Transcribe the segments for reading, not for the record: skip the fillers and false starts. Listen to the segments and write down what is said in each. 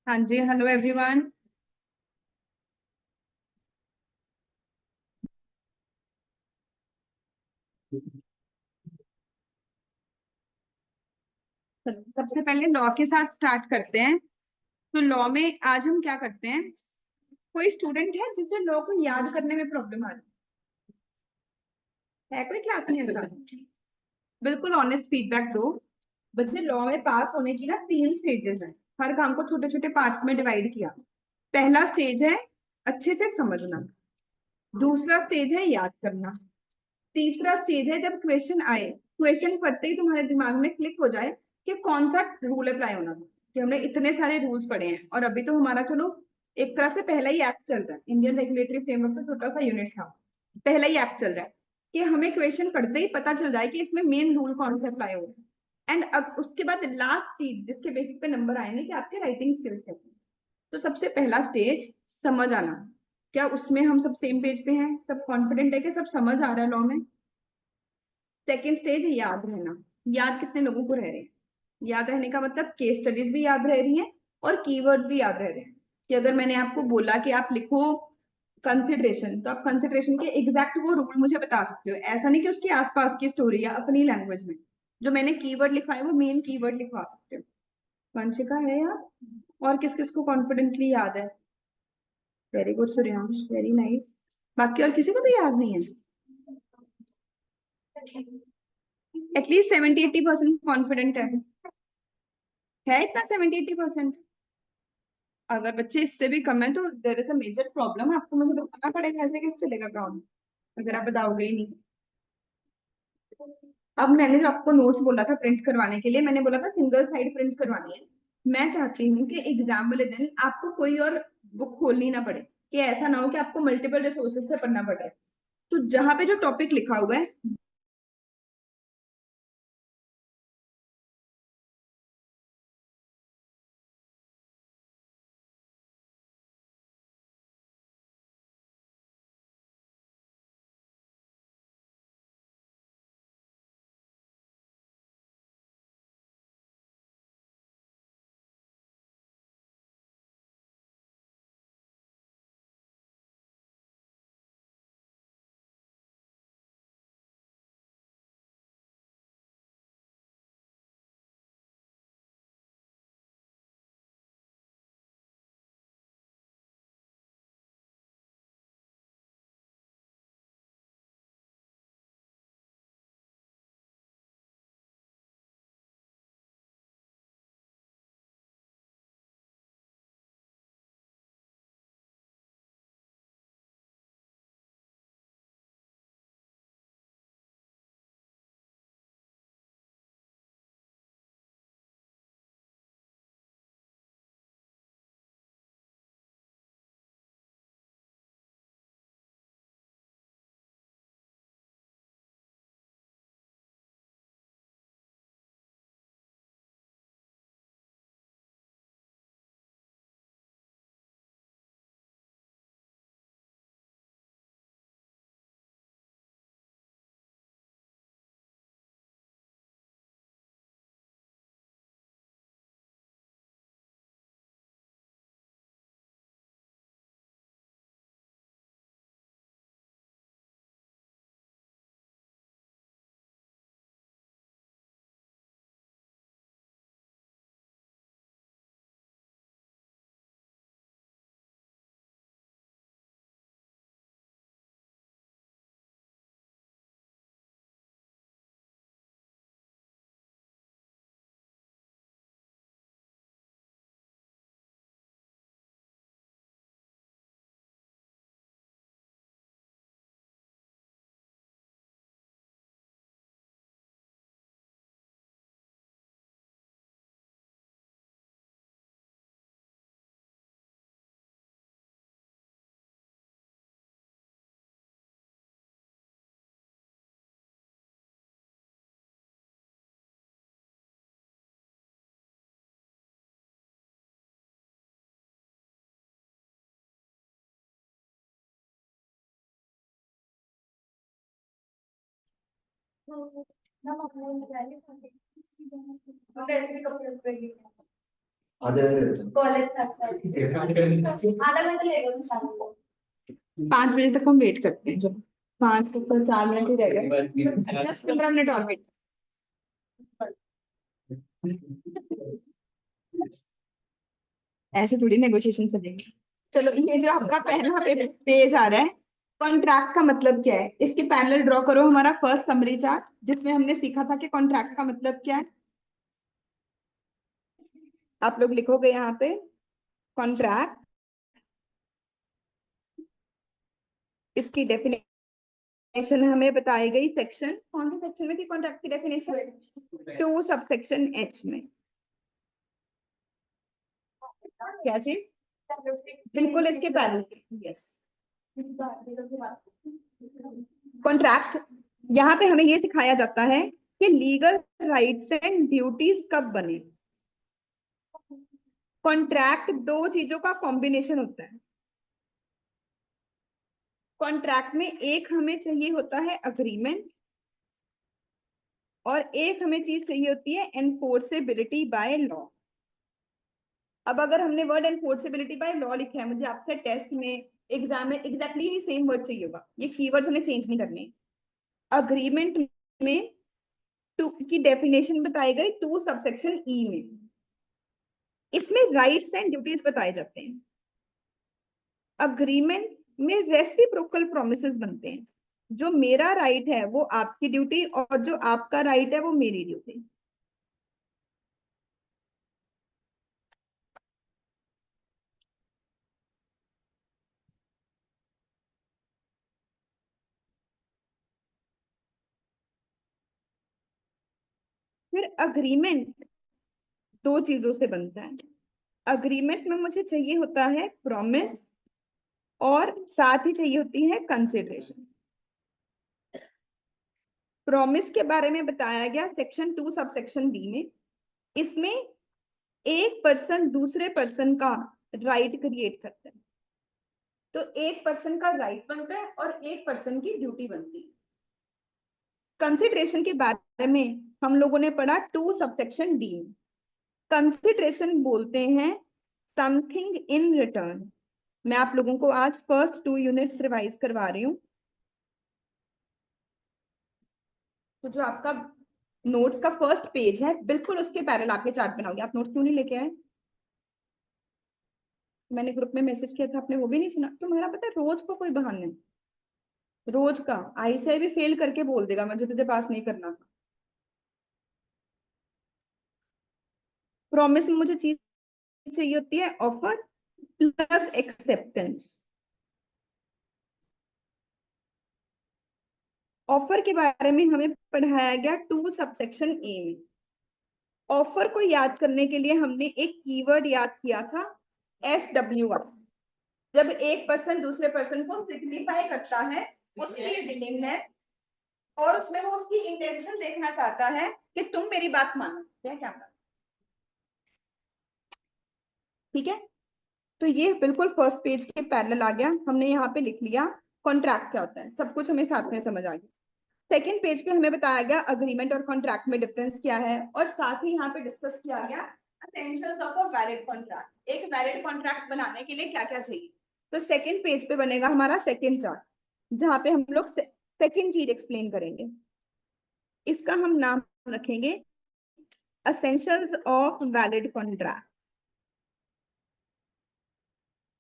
हाँ जी, hello everyone. सबसे पहले लॉ के साथ स्टार्ट करते हैं। तो लॉ में आज हम क्या करते हैं? कोई स्टूडेंट है जिसे लॉ को याद करने में प्रॉब्लम आ रही है कोई क्लास में ऐसा? बिल्कुल ऑनेस्ट फीडबैक दो। बच्चे, लॉ में पास होने की ना तीन स्टेजेस हैं। हर काम को छोटे छोटे पार्ट्स में डिवाइड किया। पहला स्टेज है अच्छे से समझना। दूसरा स्टेज है याद करना। तीसरा स्टेज है जब क्वेश्चन आए, क्वेश्चन पढ़ते ही तुम्हारे दिमाग में क्लिक हो जाए कि कौन सा रूल अप्लाई होना था। कि हमने इतने सारे रूल्स पढ़े हैं और अभी तो हमारा चलो एक तरह से पहला ही एक्ट चल रहा है। इंडियन रेगुलेटरी फ्रेमवर्क तो छोटा सा यूनिट था, पहला ही एक्ट चल रहा है कि हमें क्वेश्चन पढ़ते ही पता चल जाए कि इसमें मेन रूल कौन से अप्लाई हो रहे हैं। एंड अब उसके बाद लास्ट चीज जिसके बेसिस पे नंबर आएंगे कि आपके राइटिंग स्किल्स कैसे हैं। तो सबसे पहला स्टेज समझ आना। क्या उसमें हम सब सेम पेज पे हैं? सब कॉन्फिडेंट है कि सब समझ आ रहा है लॉ में? सेकेंड स्टेज है याद रहना। याद कितने लोगों को रह रहे हैं? याद रहने का मतलब केस स्टडीज भी याद रह रही हैं और कीवर्ड्स भी याद रह रहे हैं। कि अगर मैंने आपको बोला कि आप लिखो कंसिडरेशन, तो आप कंसिडरेशन के एग्जैक्ट वो रूल मुझे बता सकते हो। ऐसा नहीं कि उसके आसपास की स्टोरी या अपनी लैंग्वेज में जो मैंने कीवर्ड लिखा है वो मेन कीवर्ड लिखवा सकते हो। वंशिका है यार? और किस किस को कॉन्फिडेंटली याद है? Very good Suryansh, very nice. बाकी और किसी को भी याद नहीं है? एटलीस्ट 70-80% कॉन्फिडेंट है इतना 70-80%? अगर बच्चे इससे भी कम है तो there is a major problem. आपको मुझे बताना पड़ेगा, ऐसे कैसे चलेगा काम अगर आप बताओगे ही नहीं। अब मैंने जो आपको नोट्स बोला था प्रिंट करवाने के लिए, मैंने बोला था सिंगल साइड प्रिंट करवानी है। मैं चाहती हूँ कि एग्जाम वाले दिन आपको कोई और बुक खोलनी ना पड़े। कि ऐसा ना हो कि आपको मल्टीपल रिसोर्सेज से पढ़ना पड़े। तो जहां पे जो टॉपिक लिखा हुआ है 5 बजे तक हम वेट करते हैं। जब 5 तो 4 मिनट ही रह गए, 10-15 मिनट और वेट। ऐसे थोड़ी नेगोशिएशन चलेगी। चलो, ये जो आपका पहला पेज आ रहा है, कॉन्ट्रैक्ट का मतलब क्या है, इसके पैनल ड्रॉ करो। हमारा फर्स्ट समरी चार्ट, जिसमें हमने सीखा था कि कॉन्ट्रैक्ट का मतलब क्या है। आप लोग लिखोगे यहाँ पे कॉन्ट्रैक्ट, इसकी डेफिनेशन हमें बताई गई सेक्शन, कौन से सेक्शन में थी कॉन्ट्रैक्ट की डेफिनेशन? 2 सबसेक्शन एच में। क्या चीज? बिल्कुल इसके पैनल। यस, कॉन्ट्रैक्ट, यहाँ पे हमें ये सिखाया जाता है कि लीगल राइट्स एंड ड्यूटीज कब बने। कॉन्ट्रैक्ट दो चीजों का कॉम्बिनेशन होता है। कॉन्ट्रैक्ट में एक हमें चाहिए होता है अग्रीमेंट, और एक हमें चीज चाहिए होती है एनफोर्सेबिलिटी बाय लॉ। अब अगर हमने वर्ड एनफोर्सेबिलिटी बाय लॉ लिखा है, मुझे आपसे टेस्ट में, एग्जाम में एग्जैक्टली सेम वर्ड चाहिए होगा, ये कीवर्ड्स हमें चेंज नहीं करने। अग्रीमेंट में टू की डेफिनेशन बताई गई 2 सबसेक्शन ई में, इसमें राइट्स एंड ड्यूटीज बताए जाते हैं। अग्रीमेंट में रेसिप्रोकल प्रोमिसेस बनते हैं, जो मेरा राइट है वो आपकी ड्यूटी, और जो आपका राइट है वो मेरी ड्यूटी। फिर अग्रीमेंट दो चीजों से बनता है। अग्रीमेंट में मुझे चाहिए होता है प्रॉमिस, और साथ ही चाहिए होती है कंसिडरेशन। प्रॉमिस के बारे में बताया गया सेक्शन 2 सब सेक्शन बी में। इसमें एक पर्सन दूसरे पर्सन का राइट क्रिएट करता है, तो एक पर्सन का राइट बनता है और एक पर्सन की ड्यूटी बनती है। कंसिडरेशन के बारे में हम लोगों ने पढ़ा 2 सबसेक्शन डी में। कंसिडरेशन बोलते हैं समथिंग इन रिटर्न। मैं आप लोगों को आज फर्स्ट 2 यूनिट्स रिवाइज करवा रही हूँ। तो जो आपका नोट्स का फर्स्ट पेज है, बिल्कुल उसके पैरेलल आपके चार्ट बनाओगे। आप नोट्स क्यों नहीं लेके आए? मैंने ग्रुप में मैसेज किया था, आपने वो भी नहीं सुना। तुम्हारा पता है रोज को कोई बहाना है, रोज का आईसीआई भी फेल करके बोल देगा मुझे तुझे पास नहीं करना था। प्रॉमिस में मुझे चीज चाहिए होती है ऑफर प्लस एक्सेप्टेंस। ऑफर के बारे में हमें पढ़ाया गया 2 सबसेक्शन ए में। ऑफर को याद करने के लिए हमने एक कीवर्ड याद किया था, SWR। जब एक पर्सन दूसरे पर्सन को सिग्निफाई करता है उसकी विलिंगनेस, और उसमें वो उसकी इंटेंशन देखना चाहता है कि तुम मेरी बात मानो, क्या? ठीक है, तो ये बिल्कुल फर्स्ट पेज के पैरेलल आ गया। हमने यहाँ पे लिख लिया कॉन्ट्रैक्ट क्या होता है, सब कुछ हमें साथ में समझ आ गया। सेकेंड पेज पे हमें बताया गया अग्रीमेंट और कॉन्ट्रैक्ट में डिफरेंस क्या है, और साथ ही यहाँ पे डिस्कस किया गया essentials of a valid contract. एक वैलिड कॉन्ट्रैक्ट बनाने के लिए क्या क्या चाहिए। तो सेकेंड पेज पे बनेगा हमारा सेकेंड चार्ट, जहाँ पे हम लोग सेकेंड चीज एक्सप्लेन करेंगे। इसका हम नाम रखेंगे essentials of valid contract.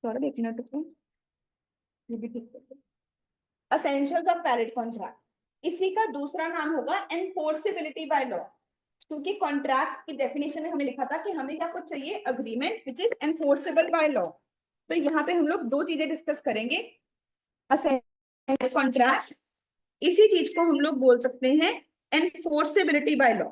Sorry, एक मिनट रुको, ये भी ठीक है। एसेंशियल्स ऑफ वैलिड कॉन्ट्रैक्ट, इसी का दूसरा नाम होगा एनफोर्सेबिलिटी बाय लॉ। क्योंकि कॉन्ट्रैक्ट की डेफिनेशन में हमें लिखा था कि हमें क्या कुछ चाहिए, agreement which is enforceable bye law. तो यहाँ पे हम लोग दो चीजें डिस्कस करेंगे। कॉन्ट्रैक्ट, इसी चीज को हम लोग बोल सकते हैं एनफोर्सेबिलिटी बाय लॉ।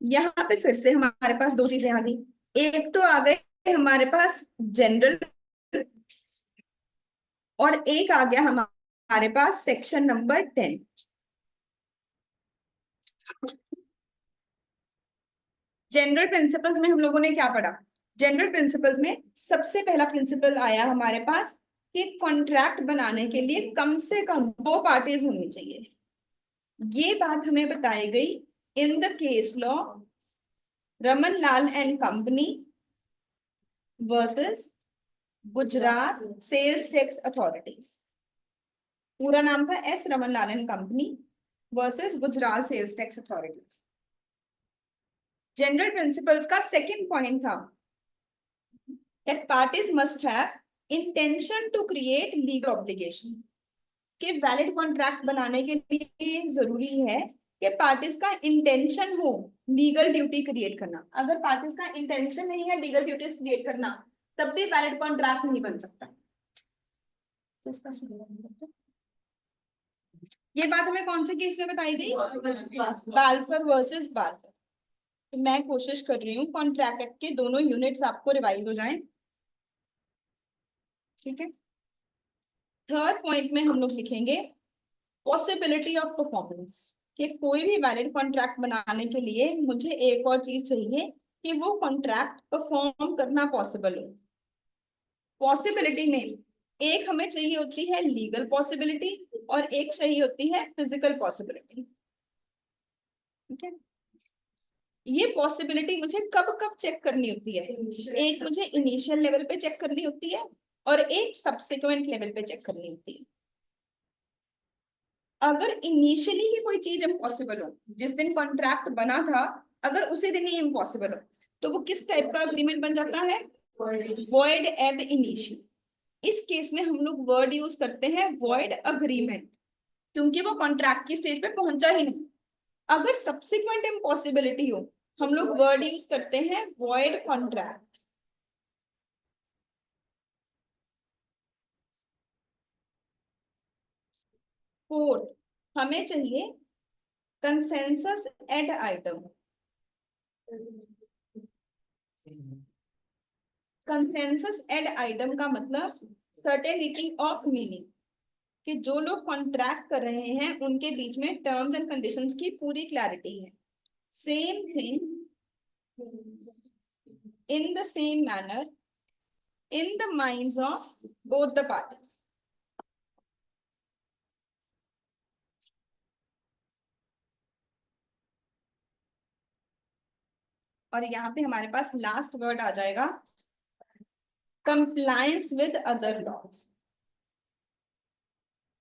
यहाँ पे फिर से हमारे पास दो चीजें आ गई। एक तो आ गए हमारे पास जनरल, और एक आ गया हमारे पास सेक्शन नंबर 10। जनरल प्रिंसिपल्स में हम लोगों ने क्या पढ़ा? जनरल प्रिंसिपल्स में सबसे पहला प्रिंसिपल आया हमारे पास कि कॉन्ट्रैक्ट बनाने के लिए कम से कम 2 पार्टीज होनी चाहिए। ये बात हमें बताई गई in the case law Raman Lal and company versus Gujarat sales tax authorities. पूरा नाम था S Raman Lal and company versus Gujarat sales tax authorities. General principles का सेकंड पॉइंट था that parties must have intention to create legal obligation, कि वैलिड कॉन्ट्रैक्ट बनाने के लिए जरूरी है कि पार्टीज का इंटेंशन हो लीगल ड्यूटी क्रिएट करना। अगर पार्टीज का इंटेंशन नहीं है लीगल ड्यूटीज क्रिएट करना, तब भी वैलिड कॉन्ट्रैक्ट नहीं बन सकता। ये बात हमें कौन से केस में बताई गई? बाल्फर वर्सेस बाल्फर। तो मैं कोशिश कर रही हूँ कॉन्ट्रैक्ट एक्ट के दोनों यूनिट्स आपको रिवाइज हो जाएं, ठीक है। थर्ड पॉइंट में हम लोग लिखेंगे पॉसिबिलिटी ऑफ परफॉर्मेंस, कि कोई भी वैलिड कॉन्ट्रैक्ट बनाने के लिए मुझे एक और चीज चाहिए कि वो कॉन्ट्रैक्ट परफॉर्म करना पॉसिबल हो। पॉसिबिलिटी में एक हमें चाहिए होती है लीगल पॉसिबिलिटी और एक चाहिए होती है फिजिकल पॉसिबिलिटी, ठीक है। ये पॉसिबिलिटी मुझे कब कब चेक करनी होती है? एक मुझे इनिशियल लेवल पे चेक करनी होती है और एक सब्सिक्वेंट लेवल पे चेक करनी होती है। अगर इनिशियली ही कोई चीज इम्पॉसिबल हो, जिस दिन कॉन्ट्रैक्ट बना था अगर उसी दिन ही इम्पॉसिबल हो, तो वो किस टाइप का अग्रीमेंट बन जाता है? वॉइड एब इनिशियो। इस केस में हम लोग वर्ड यूज करते हैं वॉइड अग्रीमेंट, क्योंकि वो कॉन्ट्रैक्ट की स्टेज पे पहुंचा ही नहीं। अगर सब्सिक्वेंट इम्पॉसिबिलिटी हो, हम लोग वर्ड यूज करते हैं वॉइड कॉन्ट्रैक्ट। फोर्थ, हमें चाहिए consensus ad idem. Consensus ad idem का मतलब सर्टेनिटी ऑफ मीनिंग, कि जो लोग कॉन्ट्रैक्ट कर रहे हैं उनके बीच में टर्म्स एंड कंडीशंस की पूरी क्लैरिटी है। Same thing in the same manner in the minds of both the parties. और यहाँ पे हमारे पास लास्ट वर्ड आ जाएगा कंप्लायंस विद अदर लॉज,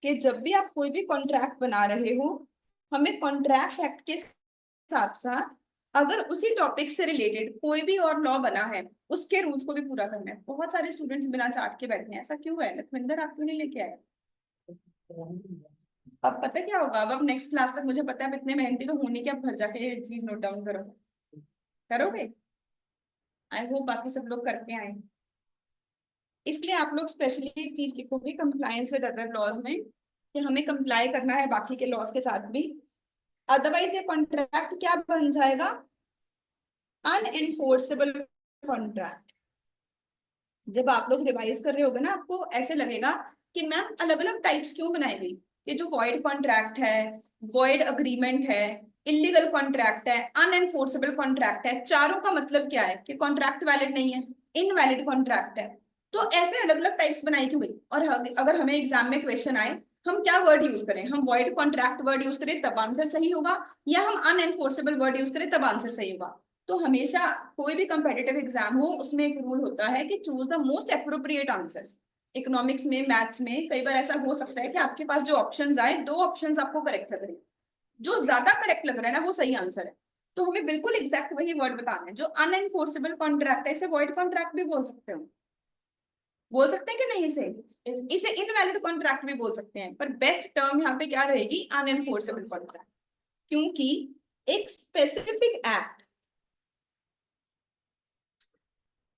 कि जब भी आप कोई भी कॉन्ट्रैक्ट बना रहे हो, हमें कॉन्ट्रैक्ट एक्ट के साथ साथ अगर उसी टॉपिक से रिलेटेड कोई भी और लॉ बना है उसके रूल्स को भी पूरा करना है। बहुत सारे स्टूडेंट्स बिना चार्ट के बैठे हैं, ऐसा क्यों है? लखविंदर आप क्यों नहीं लेके आए? अब पता क्या होगा, अब नेक्स्ट क्लास तक मुझे पता है अब इतने मेहनती तो होने के, अब घर जाके ये चीज नोट डाउन करो, करोगे? आई होप बाकी सब लोग करके आए। इसलिए आप लोग स्पेशली एक चीज लिखोगे कंप्लायंस विद अदर लॉज में, कि हमें कंप्लाई करना है बाकी के लॉज के साथ भी, अदरवाइज ये कॉन्ट्रैक्ट क्या बन जाएगा? अनएनफोर्सेबल कॉन्ट्रैक्ट। जब आप लोग रिवाइज कर रहे होगे ना, आपको ऐसे लगेगा कि मैम अलग अलग टाइप्स क्यों बनाई गई? ये जो वॉइड कॉन्ट्रैक्ट है, वॉइड अग्रीमेंट है, इलीगल कॉन्ट्रैक्ट है, अनएनफोर्सेबल कॉन्ट्रैक्ट है, चारों का मतलब क्या है? कि कॉन्ट्रैक्ट वैलिड नहीं है, इनवैलिड कॉन्ट्रैक्ट है। तो ऐसे अलग अलग टाइप्स बनाई क्यों गई? और अगर हमें एग्जाम में क्वेश्चन आए, हम क्या वर्ड यूज करें? हम वॉइड कॉन्ट्रैक्ट वर्ड यूज करें तब आंसर सही होगा, या हम अनएनफोर्सेबल वर्ड यूज करें तब आंसर सही होगा? तो हमेशा कोई भी कंपेटिटिव एग्जाम हो उसमें एक रूल होता है कि choose the most appropriate answers. Economics में, मैथ्स में कई बार ऐसा हो सकता है कि आपके पास जो ऑप्शंस आए, 2 ऑप्शंस आपको करेक्ट लग रहे हैं, जो ज्यादा करेक्ट लग रहा है ना वो सही आंसर है। तो हमें बिल्कुल एग्जैक्ट वही वर्ड बताना है। जो अनएनफोर्सेबल कॉन्ट्रैक्ट है इसे वॉइड कॉन्ट्रैक्ट भी बोल सकते हो, बोल सकते हैं कि नहीं? इसे इनवैलिड कॉन्ट्रैक्ट भी बोल सकते हैं, पर बेस्ट टर्म यहाँ पे क्या रहेगी? अनएनफोर्सेबल कॉन्ट्रैक्ट, क्योंकि एक स्पेसिफिक एक्ट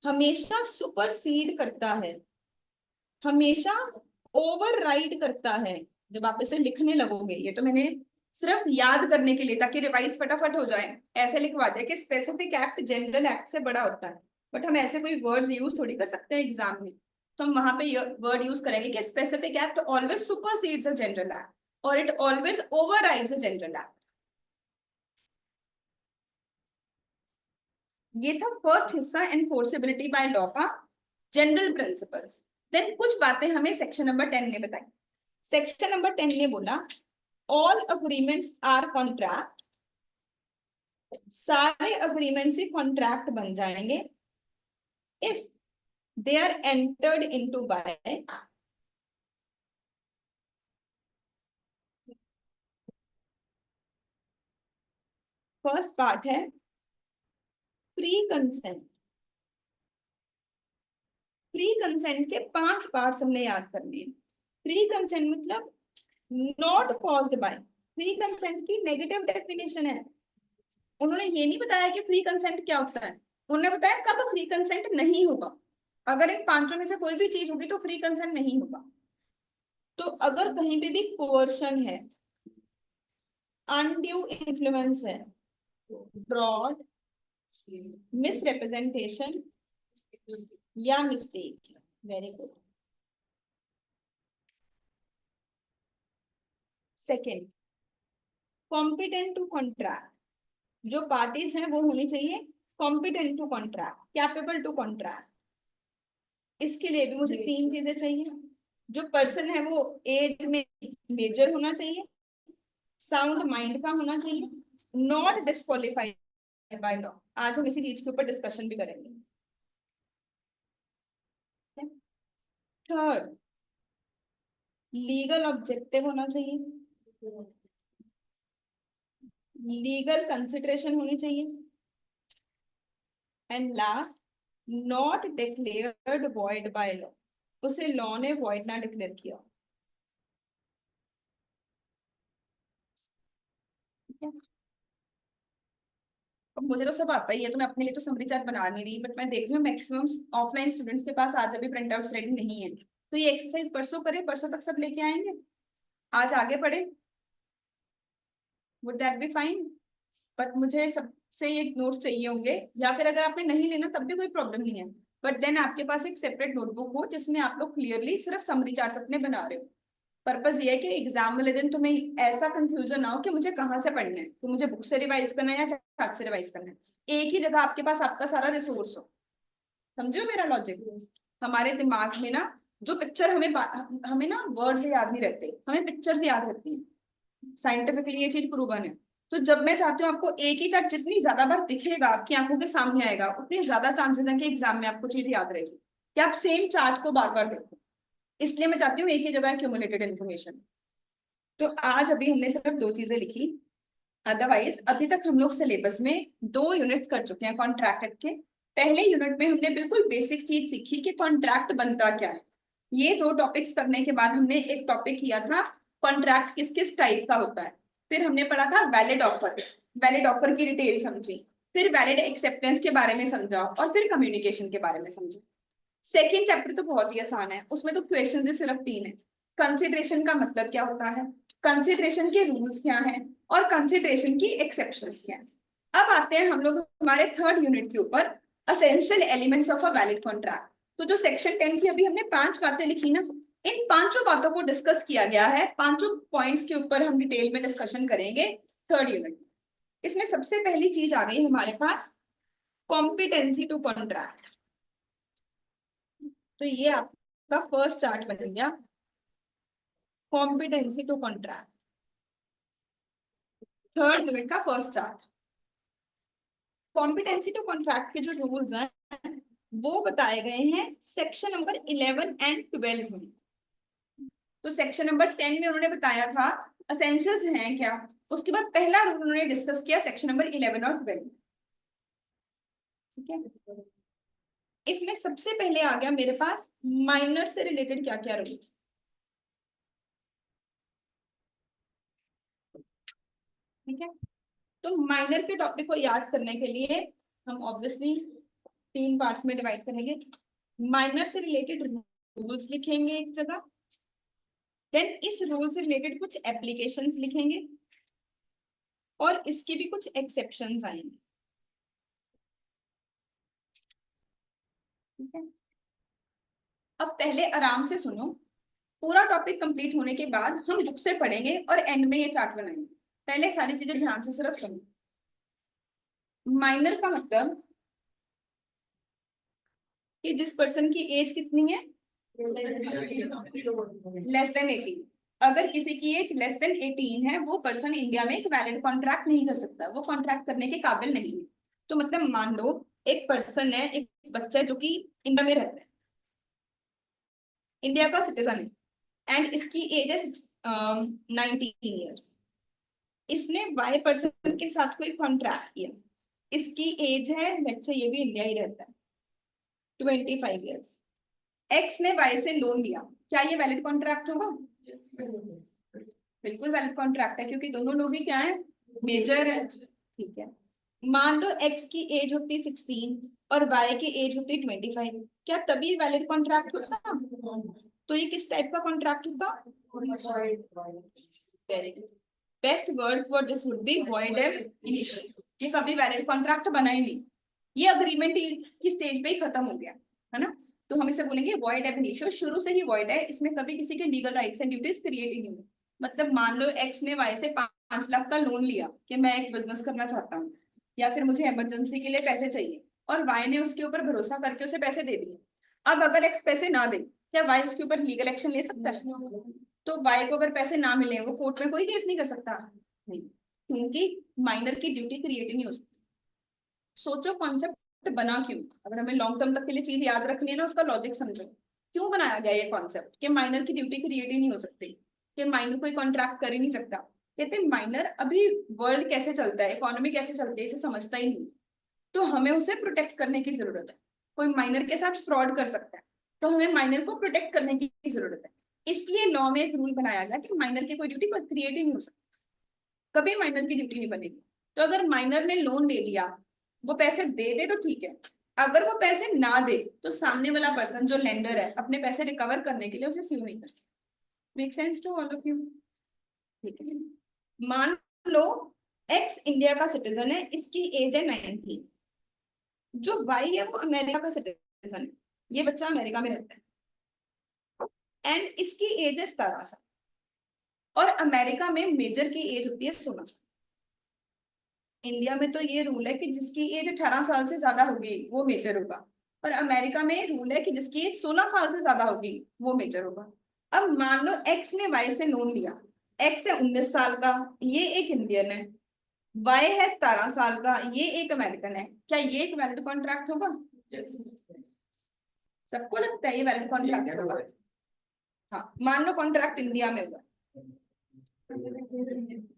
हमेशा सुपरसीड करता है, हमेशा ओवरराइड करता है। जब आप इसे लिखने लगोगे, ये तो मैंने सिर्फ याद करने के लिए ताकि रिवाइज फटाफट हो जाए ऐसे लिखवा दिया कि स्पेसिफिक एक्ट जनरल एक्ट से बड़ा होता है, बट हम ऐसे कोई वर्ड्स यूज थोड़ी कर सकते हैं एग्जाम में। तो हम वहां पे वर्ड यूज करेंगे कि specific act always supersedes a general act और it always overrides a general act. ये था फर्स्ट हिस्सा एनफोर्सेबिलिटी बाय लॉ का, जनरल प्रिंसिपल्स। देन कुछ बातें हमें सेक्शन नंबर 10 ने बताई। सेक्शन नंबर 10 ने बोला ऑल अग्रीमेंट्स आर कॉन्ट्रैक्ट, सारे अग्रीमेंट से कॉन्ट्रैक्ट बन जाएंगे if they are entered into by first part है फ्री कंसेंट। फ्री कंसेंट के 5 पार्ट्स हमने याद करने हैं। फ्री कंसेंट मतलब not caused by. Free consent की नेगेटिव डेफिनेशन है। उन्होंने ये नहीं बताया कि फ्री कंसेंट क्या होता है, उन्होंने बताया कब फ्री कंसेंट नहीं होगा। अगर इन पांचों में से कोई भी चीज होगी तो फ्री कंसेंट नहीं होगा। तो अगर कहीं पे भी कोerशन है, अनड्यू इन्फ्लुएंस है, फ्रॉड, मिसरिप्रेजेंटेशन या mistake. Very good. Second, competent to contract. जो पार्टीज हैं वो होनी चाहिए competent to contract, capable to contract. इसके लिए भी मुझे 3 चीजें चाहिए। जो पर्सन है वो एज में मेजर होना चाहिए, साउंड माइंड का होना चाहिए, नॉट डिस्क्वालिफाइड बाय लॉ। आज हम इसी चीज के ऊपर डिस्कशन भी करेंगे। थर्ड, लीगल ऑब्जेक्टिव होना चाहिए, लीगल कंसिडरेशन होनी चाहिए, and last, not declared void by law. उसे लॉ ने वॉइड ना डिक्लेयर किया। अब मुझे तो सब आता ही है, तो मैं अपने लिए तो समरी चार्ट बना नहीं रही, बट मैं देख रही हूँ मैक्सिमम ऑफलाइन स्टूडेंट्स के पास आज अभी प्रिंट आउट्स रेडी नहीं है। तो ये एक्सरसाइज परसों करें, परसों तक सब लेके आएंगे, आज आगे पढ़े। Would that be fine? But मुझे सबसे ये नोट्स चाहिए होंगे, या फिर अगर आपने नहीं लेना तब भी कोई प्रॉब्लम नहीं है, बट देन आपके पास एक सेपरेट नोटबुक हो जिसमें आप लोग क्लियरली सिर्फ समरी चार्ट्स अपने बना रहे हो। पर्पज ये है कि एग्जाम वाले दिन तुम्हें ऐसा कंफ्यूजन ना हो कि मुझे कहाँ से पढ़ना है, तो मुझे बुक से रिवाइज करना है या चार्ट से रिवाइज करना है। एक ही जगह आपके पास आपका सारा रिसोर्स हो। समझो मेरा लॉजिक? हमारे दिमाग में ना जो पिक्चर हमें ना वर्ड से याद नहीं रहते, हमें पिक्चर से याद रहती है। साइंटिफिकली ये चीज प्रूवन है। तो जब मैं चाहती हूँ आपको एक ही चार्ट जितनी ज्यादा बार दिखेगा आपकी आंखों के सामने आएगा, उतनी ज्यादा चांसेस है कि एग्जाम में आपको चीज याद रहेगी कि आप सेम चार्ट को बार बार देखो। इसलिए मैं चाहती हूँ एक ही जगह क्यूमुलेटेड इन्फॉर्मेशन। तो आज अभी हमने सिर्फ 2 चीजें लिखी, अदरवाइज अभी तक हम लोग सिलेबस में 2 यूनिट्स कर चुके हैं कॉन्ट्रैक्ट के। पहले यूनिट में हमने बिल्कुल बेसिक चीज सीखी कि कॉन्ट्रैक्ट बनता क्या है। ये 2 टॉपिक्स करने के बाद हमने एक टॉपिक किया था कॉन्ट्रैक्ट किस किस टाइप का होता है। फिर हमने पढ़ा था वैलिड ऑफर, वैलिड ऑफर की डिटेल समझी, फिर वैलिड एक्सेप्टेंस के बारे में समझा, और फिर कम्युनिकेशन के बारे में समझा। सेकेंड चैप्टर तो बहुत ही आसान है, उसमें तो क्वेश्चन सिर्फ 3 है। कंसिडरेशन का मतलब क्या होता है, कंसिडरेशन के रूल्स क्या हैं, और कंसिडरेशन की एक्सेप्शंस क्या हैं। अब आते हैं हम लोग हमारे थर्ड यूनिट के ऊपर, essential elements of a valid contract. तो जो सेक्शन 10 की अभी हमने 5 बातें लिखी ना, इन पांचों बातों को डिस्कस किया गया है, पांचों पॉइंट्स के ऊपर हम डिटेल में डिस्कशन करेंगे थर्ड यूनिट। इसमें सबसे पहली चीज आ गई हमारे पास कॉम्पिटेंसी टू कॉन्ट्रैक्ट। तो ये आपका फर्स्ट चार्ट बन गया, competency to contract, third unit का first chart. Competency to contract के जो रूल्स हैं वो बताए गए हैं सेक्शन नंबर 11 एंड 12 में। तो सेक्शन नंबर 10 में उन्होंने बताया था असेंशियल्स हैं क्या, उसके बाद पहला रूल उन्होंने डिस्कस किया सेक्शन नंबर 11 और 12। ठीक है, इसमें सबसे पहले आ गया मेरे पास माइनर से रिलेटेड क्या क्या रूल। ठीक है, तो माइनर के टॉपिक को याद करने के लिए हम ऑब्वियसली 3 पार्ट्स में डिवाइड करेंगे। माइनर से रिलेटेड रूल्स लिखेंगे एक जगह, देन इस रूल से रिलेटेड कुछ एप्लीकेशंस लिखेंगे, और इसके भी कुछ एक्सेप्शंस आएंगे। ठीक है, अब पहले आराम से सुनो, पूरा टॉपिक कंप्लीट होने के बाद हम बुक से पढ़ेंगे और एंड में ये चार्ट बनाएंगे। पहले सारी चीजें ध्यान से सिर्फ सुनो। माइनर का मतलब कि जिस पर्सन की एज कितनी है, लेस देन 18। अगर किसी की एज लेस देन 18 है, वो पर्सन इंडिया में एक वैलिड कॉन्ट्रैक्ट नहीं कर सकता, वो कॉन्ट्रैक्ट करने के काबिल नहीं है। तो मतलब मान लो एक पर्सन है, एक बच्चा है जो कि इंडिया में रहता है, इंडिया का सिटीजन है, एंड इसकी एज है 19 ईयर्स। इसने वाई पर्सन के साथ कोई कॉन्ट्रैक्ट किया, इसकी एज है, लेट्स से ये भी इंडिया ही रहता है, 25 ईयर्स। एक्स ने वाई से लोन लिया, क्या ये वैलिड कॉन्ट्रैक्ट होगा? बिल्कुल वैलिड कॉन्ट्रैक्ट है, क्योंकि दोनों लोग ही क्या है, मेजर है। ठीक है, मान लो एक्स की एज होती 16 और वाई की एज होती 25, क्या तभी वैलिड कॉन्ट्रैक्ट होता? तो ये किस टाइप का कॉन्ट्रैक्ट होता? Very good, best word for this would be void एब इनिशियो। ये कभी वैलिड कॉन्ट्रैक्ट बना ही नहीं, ये अग्रीमेंट की स्टेज पे ही खत्म हो गया, है ना। तो हम इसे बोलेंगे वॉइड एब इनिशियो, शुरू से ही वॉइड है, इसमें कभी किसी के legal rights and duties create ही नहीं हुए। मतलब मान लो एक्स ने वाई से 5 लाख का लोन लिया कि मैं एक बिजनेस करना चाहता हूँ, या फिर मुझे इमरजेंसी के लिए पैसे चाहिए, और वाई ने उसके ऊपर भरोसा करके उसे पैसे दे दिए। अब अगर एक्स पैसे ना दे, क्या वाई उसके ऊपर लीगल एक्शन ले सकता है? तो वाई को अगर पैसे ना मिले, वो कोर्ट में कोई केस नहीं कर सकता, नहीं, क्योंकि माइनर की ड्यूटी क्रिएट ही नहीं हो सकती। सोचो कॉन्सेप्ट बना क्यों, अगर हमें लॉन्ग टर्म तक के लिए चीज याद रखनी है ना, उसका लॉजिक समझो, क्यों बनाया गया ये कॉन्सेप्ट कि माइनर की ड्यूटी क्रिएट ही नहीं हो सकती, कि माइनर कोई कॉन्ट्रैक्ट कर ही नहीं सकता। कहते माइनर अभी वर्ल्ड कैसे चलता है, इकोनॉमी कैसे चलती है, इसे समझता ही नहीं, तो हमें उसे प्रोटेक्ट करने की जरूरत है। कोई माइनर के साथ फ्रॉड कर सकता है, तो हमें माइनर को प्रोटेक्ट करने की जरूरत है। इसलिए लॉ में एक रूल बनाया गया कि माइनर की कोई ड्यूटी क्रिएट ही नहीं हो सकती, कभी माइनर की ड्यूटी नहीं बनेगी। तो अगर माइनर ने लोन ले लिया, वो पैसे दे दे तो ठीक है, अगर वो पैसे ना दे तो सामने वाला पर्सन जो लेंडर है, अपने पैसे रिकवर करने के लिए उसे स्यू नहीं कर सकता। Make sense to all of you? ठीक है, मान लो एक्स इंडिया का सिटीजन है, इसकी एज है 19, जो वाई है वो अमेरिका का सिटीजन है, ये बच्चा अमेरिका में रहता है, एंड इसकी एज है 17 साल, और अमेरिका में मेजर की एज होती है 16 साल। इंडिया में तो ये रूल है कि जिसकी एज 18 साल से ज्यादा होगी वो मेजर होगा, और अमेरिका में रूल है कि जिसकी एज 16 साल से ज्यादा होगी वो मेजर होगा। अब मान लो एक्स ने वाई से लोन लिया, एक्स है 19 साल का, ये एक इंडियन है, वाई है 17 साल का, ये एक अमेरिकन है, क्या ये एक वैलिड कॉन्ट्रैक्ट होगा? सबको लगता है ये वैलिड कॉन्ट्रैक्ट होगा? हाँ, मान लो कॉन्ट्रैक्ट इंडिया में हुआ,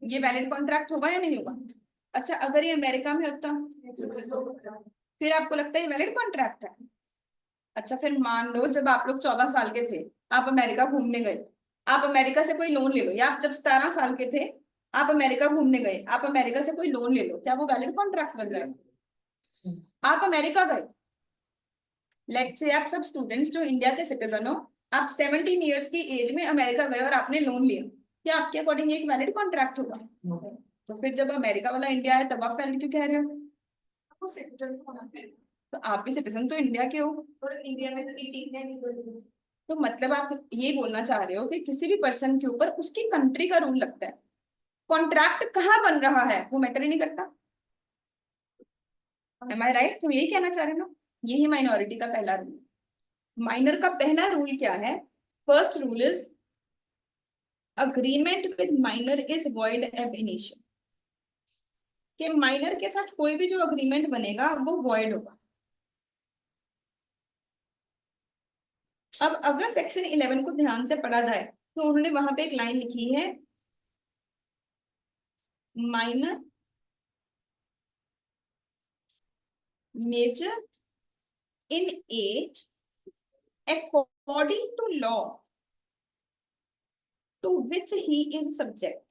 ये वैलिड कॉन्ट्रैक्ट होगा या नहीं होगा? अच्छा, अगर ये अमेरिका में होता फिर आपको लगता है ये वैलिड कॉन्ट्रैक्ट है? अच्छा, फिर मान लो जब आप लोग 14 साल के थे, आप अमेरिका घूमने गए, आप अमेरिका से कोई लोन ले लो, या आप जब 17 साल के थे, आप अमेरिका घूमने गए, आप अमेरिका से कोई लोन ले लो, क्या वो वैलिड कॉन्ट्रैक्ट बन जाएगा? आप अमेरिका गए, लेट्स से आप सब स्टूडेंट्स जो इंडिया के सिटीजन हो, आप 17 ईयर्स की एज में अमेरिका गए और आपने लोन लिया, क्या आपके अकॉर्डिंग एक वैलिड कॉन्ट्रैक्ट होगा? तो फिर जब अमेरिका वाला इंडिया है, तब आप वैलिड क्यों कह रहे हो? तो आप भी सिटीजन तो इंडिया के हो, और इंडिया में तो 18 है। तो मतलब आप ये बोलना चाह रहे हो कि किसी भी पर्सन के ऊपर उसकी कंट्री का रूल लगता है, कॉन्ट्रैक्ट कहाँ बन रहा है वो मैटर ही नहीं करता। एम आई राइट? तुम यही कहना चाह रहे हो ना? यही माइनॉरिटी का पहला रूल। माइनर का पहला रूल क्या है? First rule is agreement with minor is void एब इनिशियो, कि माइनर के साथ कोई भी जो अग्रीमेंट बनेगा वो वॉइड होगा। अब अगर सेक्शन 11 को ध्यान से पढ़ा जाए तो उन्होंने वहां पे एक लाइन लिखी है, minor major in age according to law to which he is subject।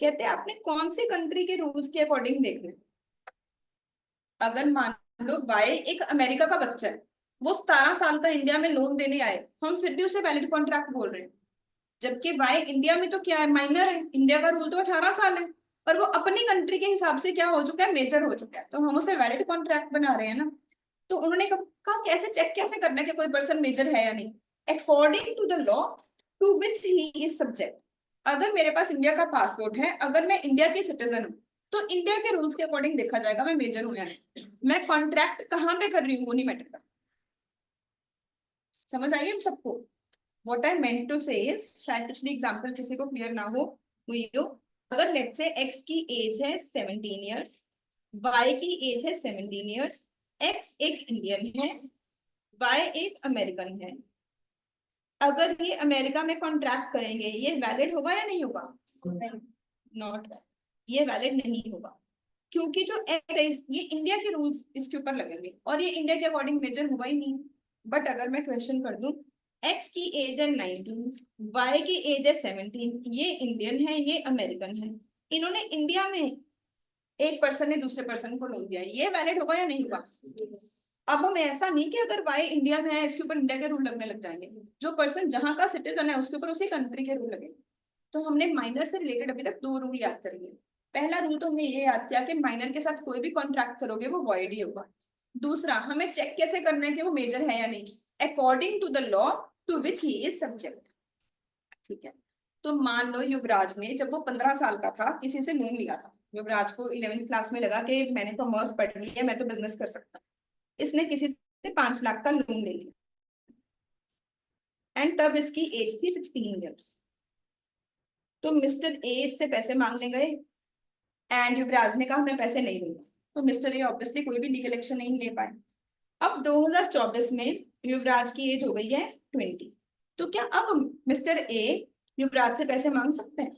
कहते हैं आपने कौन सी कंट्री के रूल्स के अकॉर्डिंग देखना। अगर मान लो बाय एक अमेरिका का बच्चा है, वो 17 साल का इंडिया में लोन देने आए, हम फिर भी उसे वैलिड कॉन्ट्रैक्ट बोल रहे हैं, जबकि बाय इंडिया में तो क्या है, माइनर है, इंडिया का रूल तो 18 साल है, और वो अपनी कंट्री के हिसाब से क्या हो चुका है, मेजर हो चुका है, तो हम उसे वैलिड कॉन्ट्रैक्ट बना रहे हैं ना। तो उन्होंने कहा कैसे चेक कैसे करना है कि कोई पर्सन मेजर है या नहीं? According to the law to which he is subject. अगर मेरे पास इंडिया का पासपोर्ट है, अगर मैं इंडिया की सिटीजन हूँ, तो इंडिया के रूल्स के अकॉर्डिंग देखा जाएगा मैं मेजर हूं या नहीं। मैं कॉन्ट्रैक्ट कहाँ पे कर रही हूँ वो नहीं मैटर करता। समझ आई हम सबको? व्हाट आई मेंट टू से इज, शायद पिछली एग्जांपल किसी को क्लियर ना हो हुई हो, अगर लेट्स से x की एज है 17 इयर्स, y की एज है 17 इयर्स, x एक इंडियन है, y एक अमेरिकन है, अगर ये अमेरिका में कॉन्ट्रैक्ट करेंगे ये वैलिड होगा या नहीं होगा? नॉट, ये वैलिड नहीं होगा, क्योंकि जो एक्ट है ये इंडिया के रूल्स इसके ऊपर लगेंगे और ये इंडिया के अकॉर्डिंग मेजर हुआ ही नहीं। बट अगर मैं क्वेश्चन कर दूं, एक्स की एज है 19, वाई की एज है 17, ये इंडियन है ये अमेरिकन है, इन्होंने इंडिया में, एक पर्सन ने दूसरे पर्सन को लोन दिया, ये वैलिड होगा या नहीं होगा? अब हम ऐसा नहीं कि अगर वाई इंडिया में है इसके ऊपर इंडिया के रूल लगने लग जाएंगे, जो पर्सन जहां का सिटीजन है उसके ऊपर उसी कंट्री के रूल लगेंगे। तो हमने माइनर से रिलेटेड अभी तक 2 रूल याद कर लिए। पहला रूल तो हमने ये याद किया कि माइनर के साथ कोई भी कॉन्ट्रैक्ट करोगे वो वॉइड ही होगा। दूसरा, हमें चेक कैसे करना है कि वो मेजर है या नहीं, according to the law to which he is subject. ठीक है, तो मान लो युवराज ने जब वो 15 साल का था किसी से लोन लिया था, युवराज को 11वीं क्लास में लगा कि मैंने कॉमर्स पढ़ ली है मैं तो बिजनेस कर सकता, इसने किसी से 5 लाख का लोन ले लिया एंड तब इसकी एज थी 16 ईयर्स। तो मिस्टर ए इससे पैसे मांगने गए एंड युवराज ने कहा मैं पैसे नहीं दूंगा, तो मिस्टर ए ऑब्वियसली कोई भी लीगल एक्शन नहीं ले पाए। अब 2024 में युवराज की एज हो गई है 20, तो क्या अब मिस्टर ए युवराज से पैसे मांग सकते हैं?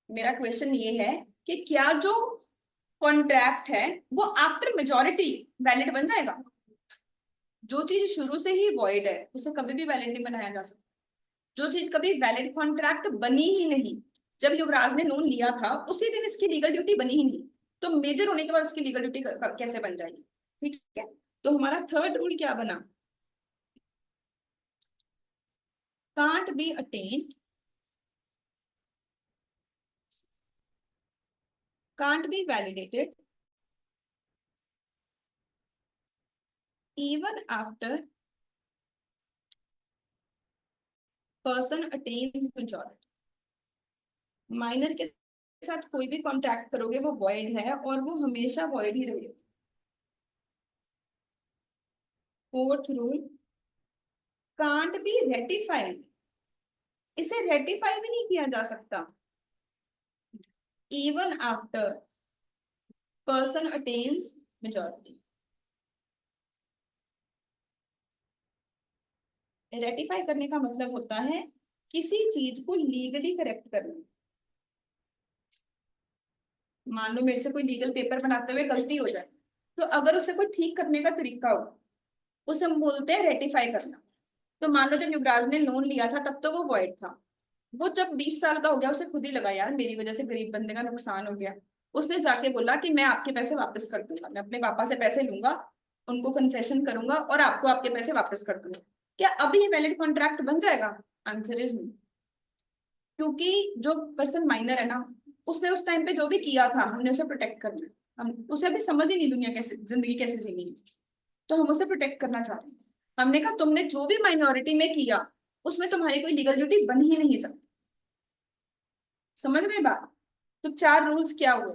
मेरा क्वेश्चन ये है कि क्या जो कॉन्ट्रैक्ट है वो आफ्टर मेजोरिटी वैलिड बन जाएगा? जो चीज शुरू से ही वॉइड है उसे कभी भी वैलिड नहीं बनाया जा सकता। जो चीज कभी वैलिड कॉन्ट्रैक्ट बनी ही नहीं, जब युवराज ने लोन लिया था उसी दिन इसकी लीगल ड्यूटी बनी ही नहीं, तो मेजर होने के बाद उसकी लीगल ड्यूटी कैसे बन जाएगी? ठीक है, तो हमारा थर्ड रूल क्या बना? Can't be attend, can't be validated even after person attains majority। Minor के साथ कोई भी कॉन्ट्रैक्ट करोगे वो वॉइड है और वो हमेशा वॉइड ही रहेगा। Fourth rule, can't be ratified, इसे रेटिफाई भी नहीं किया जा सकता even after person attains majority. Ratify करने का मतलब होता है किसी चीज को लीगली करेक्ट करना। मान लो मेरे से कोई लीगल पेपर बनाते हुए गलती हो जाए, तो अगर उसे कोई ठीक करने का तरीका हो उसे हम बोलते हैं रेटिफाई करना। तो मान लो जब युवराज ने लोन लिया था तब तो वो वॉइड था, वो जब 20 साल का हो गया उसे खुद ही लगा यार मेरी वजह से गरीब बंदे का नुकसान हो गया, उसने जाके बोला कि मैं आपके पैसे वापस कर दूंगा, मैं अपने पापा से पैसे लूंगा, उनको कन्फेशन करूंगा और आपको आपके पैसे वापस कर दूंगा। क्या अभी ये वैलिड कॉन्ट्रैक्ट बन जाएगा? आंसर इज नो, क्योंकि जो पर्सन माइनर है ना उसने उस टाइम पे जो भी किया था हमने उसे प्रोटेक्ट करना, हम उसे अभी समझ ही नहीं दुनिया कैसे जिंदगी कैसे जीनी है, तो हम उसे प्रोटेक्ट करना चाह रहे हैं। हमने कहा तुमने जो भी माइनॉरिटी में किया उसमें तुम्हारी कोई लीगल ड्यूटी बन ही नहीं सकती। समझ गए बात? तो 4 रूल्स क्या हुए?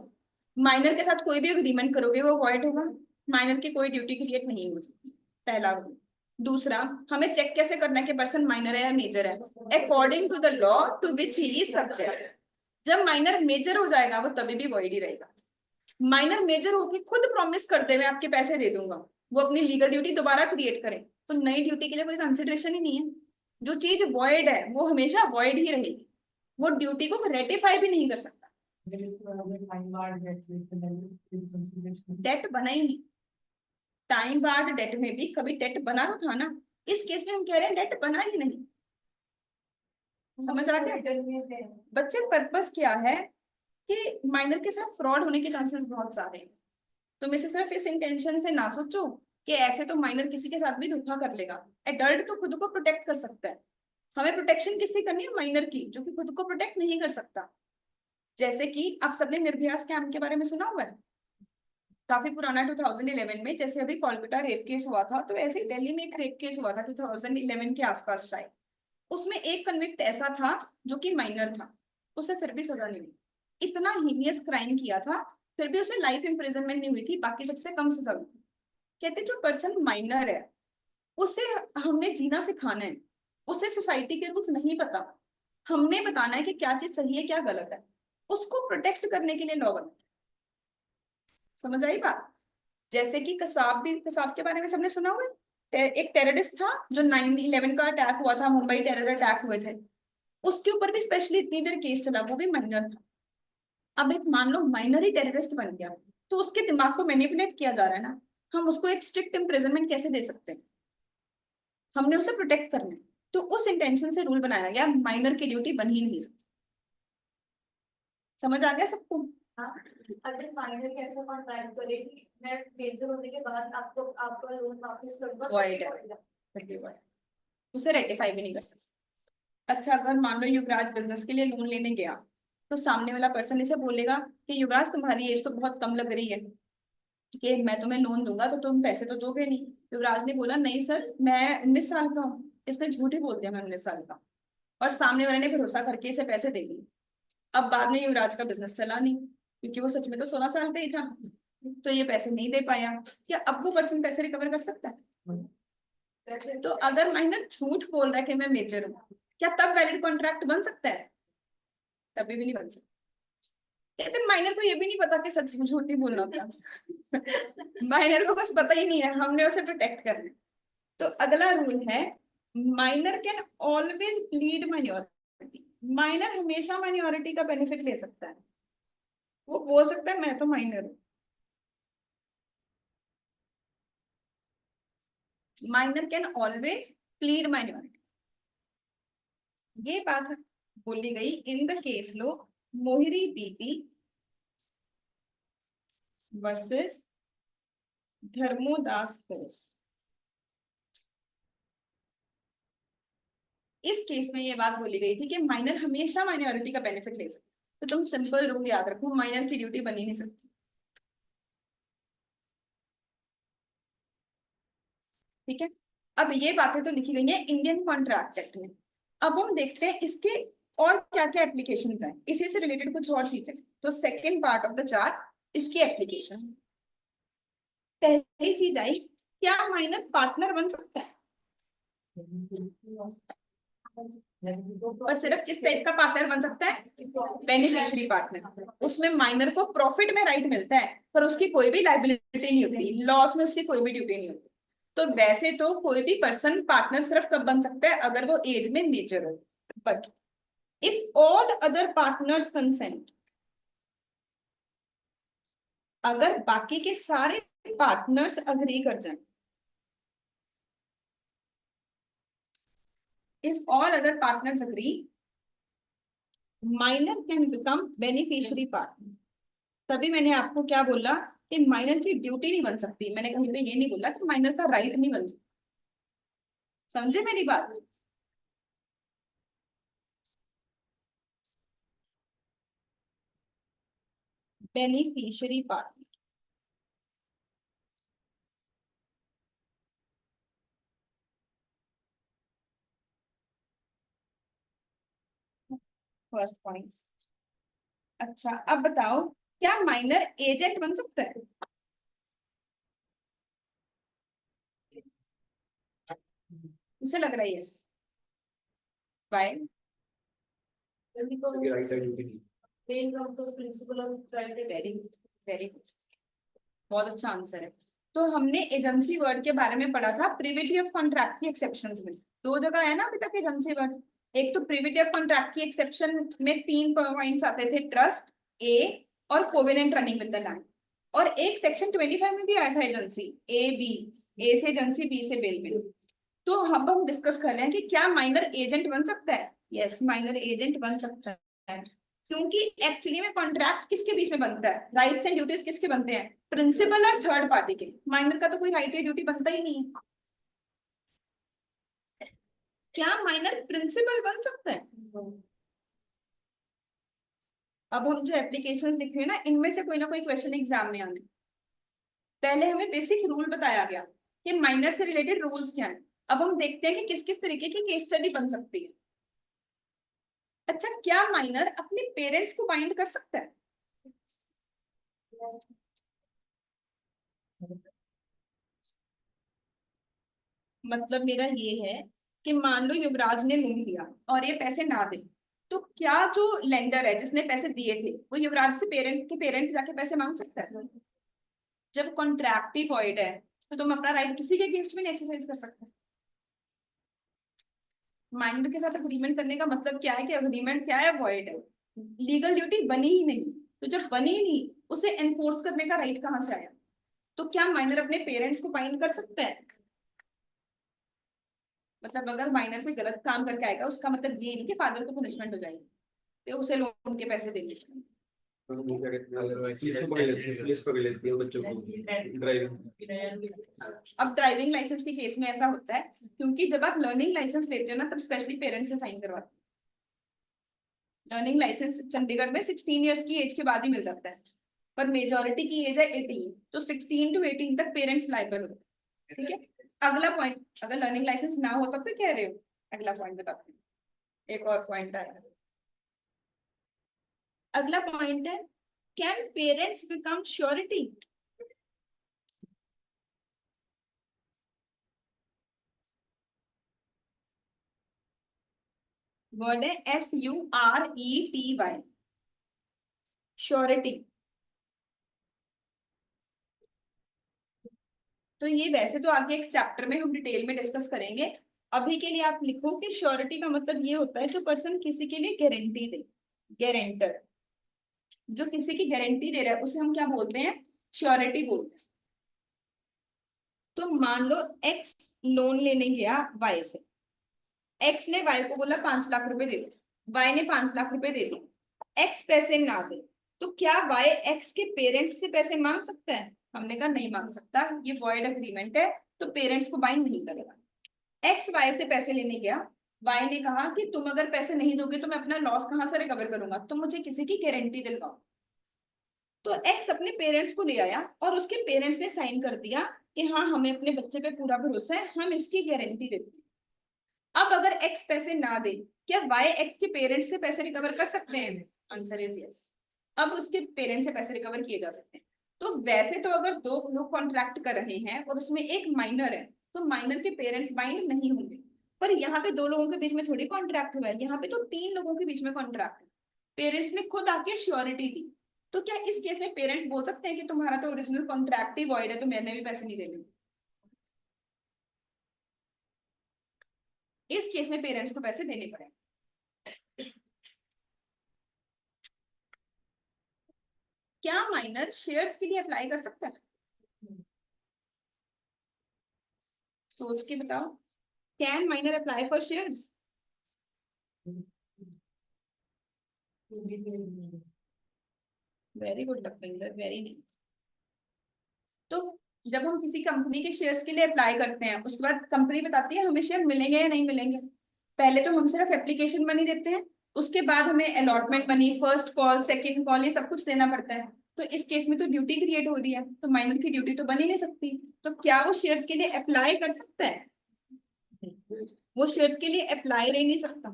माइनर के साथ कोई भी अग्रीमेंट करोगे वो वॉइड होगा, माइनर की कोई ड्यूटी क्रिएट नहीं हो सकती, पहला रूल। दूसरा, हमें चेक कैसे करना है कि पर्सन माइनर है या मेजर है? According to the law to which he is subject. जब माइनर मेजर हो जाएगा वो तभी भी वॉइड ही रहेगा। माइनर मेजर होके खुद प्रॉमिस करते हुए आपके पैसे दे दूंगा, वो अपनी लीगल ड्यूटी दोबारा क्रिएट करें, तो नई ड्यूटी के लिए कोई कंसिडरेशन ही नहीं है। जो चीज वॉइड है वो हमेशा वॉइड ही रहेगी, वो ड्यूटी को रेटिफाई भी नहीं कर सकता। डेट बना ही नहीं, टाइम बार्ड डेट में भी कभी डेट बना तो था ना, इस केस में हम कह रहे हैं डेट बना ही नहीं। समझ आ गया बच्चे? पर्पस क्या है कि माइनर के साथ फ्रॉड होने के चांसेस बहुत सारे हैं, तुम इसे सिर्फ इस इंटेंशन से ना सोचो कि ऐसे तो माइनर किसी के साथ भी धोखा कर लेगा। एडल्ट तो खुद को प्रोटेक्ट कर सकता है, हमें प्रोटेक्शन किसकी करनी है? माइनर की, जो कि खुद को प्रोटेक्ट नहीं कर सकता। जैसे कि आप सबने निर्भया स्कैम के बारे में सुना हुआ है, काफी पुराना 2011 में, जैसे अभी कोलकाता रेप केस हुआ था तो ऐसे दिल्ली में एक रेप केस हुआ था 2011 के आसपास शायद। उसमें एक कन्विक्ट ऐसा था जो कि माइनर था, उसे फिर भी सजा नहीं मिली। इतना हीनियस क्राइम किया था फिर भी उसे लाइफ इम्प्रिजनमेंट नहीं हुई थी, बाकी सबसे कम सजा हुई थी। कहते जो पर्सन माइनर है उसे हमने जीना सिखाना है, उसे सोसाइटी के रूल्स नहीं पता, हमने बताना है कि क्या चीज सही है क्या गलत है, उसको प्रोटेक्ट करने के लिए लॉ बना। समझ आई बात? जैसे कि कसाब भी, कसाब के बारे में सबने सुना हुआ है, एक टेररिस्ट था जो 9/11 का अटैक हुआ था, मुंबई टेरर अटैक हुए थे, उसके ऊपर भी स्पेशली इतनी देर केस चला, वो भी माइनर था। अब एक मान लो माइनर ही टेररिस्ट बन गया, तो उसके दिमाग को मैनिपुलेट किया जा रहा है ना, हम उसको एक स्ट्रिक्ट इम्प्रिजनमेंट कैसे दे सकते हैं? हमने उसे प्रोटेक्ट करना है, तो उस इंटेंशन से रूल बनाया गया, माइनर की ड्यूटी बन ही नहीं सकती। समझ आ गया सबको? हाँ, अगर माइनर कैसा कॉन्ट्रैक्ट करेगी, मैं मेजर होने के बाद आपको आपका लोन वापस करूंगा, Void है, उसे रेटिफाई भी नहीं कर सकते। अच्छा, अगर मान लो युवराज बिजनेस के लिए लोन लेने गया, तो सामने वाला पर्सन इसे बोलेगा कि युवराज तुम्हारी एज तो बहुत कम लग रही है कि मैं तुम्हें लोन दूंगा, तो तुम पैसे तो दोगे नहीं। युवराज ने बोला नहीं सर, मैं 19 साल का हूँ। इसने झूठ ही बोल दिया मैं 19 साल का, और सामने वाले ने भरोसा करके इसे पैसे दे दिए। अब बाद में युवराज का बिजनेस चला नहीं, क्योंकि वो सच में तो 16 साल का ही था, तो ये पैसे नहीं दे पाया। क्या अब वो पर्सन पैसे रिकवर कर सकता है? तो अगर माइनर झूठ बोल रहा है कि मैं मेजर हूँ, क्या तब वैलिड कॉन्ट्रैक्ट बन सकता है? तभी भी नहीं बन सकता। कहते माइनर को ये भी नहीं पता कि सच में झूठ नहीं बोलना होता। माइनर को कुछ पता ही नहीं है, हमने उसे प्रोटेक्ट करना है। तो अगला रूल है, minor can always plead minority. Minor हमेशा माइनॉरिटी का बेनिफिट ले सकता है, वो बोल सकता है मैं तो माइनर हूँ। Minor can always plead minority, ये बात बोली गई इन द केस लो मोहिरी बीपी वर्सेस धर्मोदास घोष। इस केस में ये बात बोली गई थी कि माइनर हमेशा माइनॉरिटी का बेनिफिट ले सकते, तो तुम सिंपल रूल याद रखो, माइनर की ड्यूटी बनी नहीं सकती। ठीक है, अब ये बातें तो लिखी गई है इंडियन कॉन्ट्रैक्ट एक्ट में। अब हम देखते हैं इसके और क्या क्या एप्लीकेशन हैं, इसी से रिलेटेड कुछ और चीजें। तो second part of the chart इसकी एप्लीकेशन। पहली चीज आई, क्या माइनर पार्टनर बन सकता है? और सिर्फ किस टाइप का पार्टनर बन सकता है? Beneficiary partner. उसमें माइनर को प्रॉफिट में राइट मिलता है, पर उसकी कोई भी लाइबिलिटी नहीं होती, लॉस में उसकी कोई भी ड्यूटी नहीं होती। तो वैसे तो कोई भी पर्सन पार्टनर सिर्फ कब बन सकता है? अगर वो एज में मेजर हो। But if all other partners consent, अगर बाकी के सारे पार्टनर्स अग्री कर जाए, if all other partners agree, minor can become beneficiary partner. तभी मैंने आपको क्या बोला कि माइनर की ड्यूटी नहीं बन सकती, मैंने कहीं पे ये नहीं बोला कि माइनर का राइट नहीं बन सकता। समझे मेरी बात? Beneficiary partner, first point. अच्छा, अब बताओ, क्या माइनर एजेंट बन सकता है? इसे लग रहा है yes. Bye, very good, very good, बहुत अच्छा आंसर है। तो हमने एजेंसी वर्ड के बारे में पढ़ा था प्रिविटी ऑफ कॉन्ट्रैक्ट की एक्सेप्शंस में। दो जगह है ना अभी तक एजेंसी वर्ड। एक तो प्रिविटी ऑफ कॉन्ट्रैक्ट की एक्सेप्शन में 3 पॉइंट्स आते थे, ट्रस्ट, ए, और covenant running with the land. और एक सेक्शन 25 में भी आया था एजेंसी, ए बी, ए से एजेंसी, बी से बेल में। तो हम डिस्कस कर रहे हैं कि क्या माइनर एजेंट बन सकता है? यस, माइनर एजेंट बन सकता है, क्योंकि एक्चुअली में कॉन्ट्रैक्ट किसके बीच में बनता है? राइट्स एंड ड्यूटीज किसके बनते हैं? प्रिंसिपल और थर्ड पार्टी के। माइनर का तो कोई राइट या ड्यूटी बनता ही नहीं है। क्या माइनर प्रिंसिपल बन सकता है? अब हम जो एप्लीकेशंस लिख रहे हैं ना, इनमें से कोई ना कोई क्वेश्चन एग्जाम में आने। पहले हमें बेसिक रूल बताया गया कि माइनर से रिलेटेड रूल्स क्या है। अब हम देखते हैं कि किस किस तरीके की केस स्टडी बन सकती है। अच्छा, क्या माइनर अपने पेरेंट्स को बाइंड कर सकता है? मतलब मेरा ये है कि मान लो युवराज ने लोन लिया और ये पैसे ना दे, तो क्या जो लेंडर है जिसने पैसे दिए थे वो युवराज से पेरेंट्स से जाके पैसे मांग सकता है? जब कॉन्ट्रैक्ट ही वॉइड है तो तुम अपना राइट किसी के अगेंस्ट में नहीं एक्सरसाइज कर सकते। माइनर के साथ अग्रीमेंट करने का मतलब क्या है कि अग्रीमेंट क्या है, वॉइड है, लीगल ड्यूटी बनी ही नहीं। तो जब बनी ही नहीं, उसे एनफोर्स करने का राइट कहाँ से आया? तो क्या माइनर अपने पेरेंट्स को बाइंड कर सकता है? मतलब अगर माइनर कोई गलत काम करके आएगा उसका मतलब ये नहीं कि फादर को पनिशमेंट हो जाएगी, तो उसे लोन के पैसे दे दीजिए। पुलिस पकड़ लेती है बच्चों को ड्राइविंग। अब ड्राइविंग लाइसेंस के केस में ऐसा होता है, क्योंकि जब आप लर्निंग लाइसेंस लेते हो ना, तब स्पेशली पेरेंट्स से साइन करवाते हैं। लर्निंग लाइसेंस चंडीगढ़ में 16 ईयर्स की एज के बाद ही मिल जाता है, पर मेजोरिटी की एज है 18, तो 16 टू 18 तक पेरेंट्स लाइबल होते हैं। ठीक है, अगला पॉइंट, अगर लर्निंग लाइसेंस ना हो तब भी कह रहे हो, अगला पॉइंट बताते हैं। एक और पॉइंट आया, अगला पॉइंट है, can parents become surety? Word है SURETY, श्योरिटी। तो ये वैसे तो आगे एक चैप्टर में हम डिटेल में डिस्कस करेंगे। अभी के लिए आप लिखो कि श्योरिटी का मतलब ये होता है जो पर्सन किसी के लिए गारंटी दे, गारंटर, जो किसी की गारंटी दे रहा है उसे हम क्या बोलते हैं? श्योरिटी बोलते हैं। तो मान लो एक्स लोन लेने गया वाई से, एक्स ने वाई को बोला 5 लाख रुपए दे दो, वाई ने 5 लाख रुपए दे दिए, एक्स पैसे ना दे, तो क्या वाई एक्स के पेरेंट्स से पैसे मांग सकता है? हमने कहा नहीं मांग सकता, ये वॉइड अग्रीमेंट है, तो पेरेंट्स को बाइंड नहीं करेगा। एक्स वाई से पैसे लेने गया, वाई ने कहा कि तुम अगर पैसे नहीं दोगे तो मैं अपना लॉस कहां से रिकवर करूंगा, तुम मुझे किसी की गारंटी दिलवाओ। तो एक्स अपने पेरेंट्स को ले आया और उसके पेरेंट्स ने साइन कर दिया कि हाँ हमें अपने बच्चे पे पूरा भरोसा है, हम इसकी गारंटी देते हैं। अब अगर एक्स पैसे ना दे, क्या वाई एक्स के पेरेंट्स से पैसे रिकवर कर सकते हैं? Answer is yes. अब उसके पेरेंट्स से पैसे रिकवर किए जा सकते हैं। तो वैसे तो अगर दो लोग कॉन्ट्रैक्ट कर रहे हैं और उसमें एक माइनर है, तो माइनर के पेरेंट्स बाइंड नहीं होंगे। पर यहाँ पे दो लोगों के बीच में थोड़ी कॉन्ट्रैक्ट हुआ है, यहाँ पे तो 3 लोगों के बीच में कॉन्ट्रैक्ट है। पेरेंट्स ने खुद आके श्योरिटी दी। तो क्या इस केस में पेरेंट्स बोल सकते हैं कि तुम्हारा तो ओरिजिनल कॉन्ट्रैक्ट ही वॉइड है, तो मैंने भी पैसे नहीं देने? इस केस में पेरेंट्स को पैसे देने पड़े। क्या माइनर शेयर्स के लिए अप्लाई कर सकता है? सोच के बताओ, can minor apply for shares? Very good Lakhwinder, very nice. तो जब हम किसी कंपनी के शेयर्स के लिए अप्लाई करते हैं, उसके बाद कंपनी बताती है हमें शेयर मिलेंगे या नहीं मिलेंगे। पहले तो हम सिर्फ एप्लीकेशन मनी देते हैं, उसके बाद हमें allotment money, first call, second call, ये सब कुछ देना पड़ता है। तो इस केस में तो ड्यूटी क्रिएट हो रही है, तो माइनर की ड्यूटी तो बन ही नहीं सकती। तो क्या वो शेयर्स के लिए अप्लाई कर सकता है? वो शेयर्स के लिए अप्लाई रह नहीं सकता,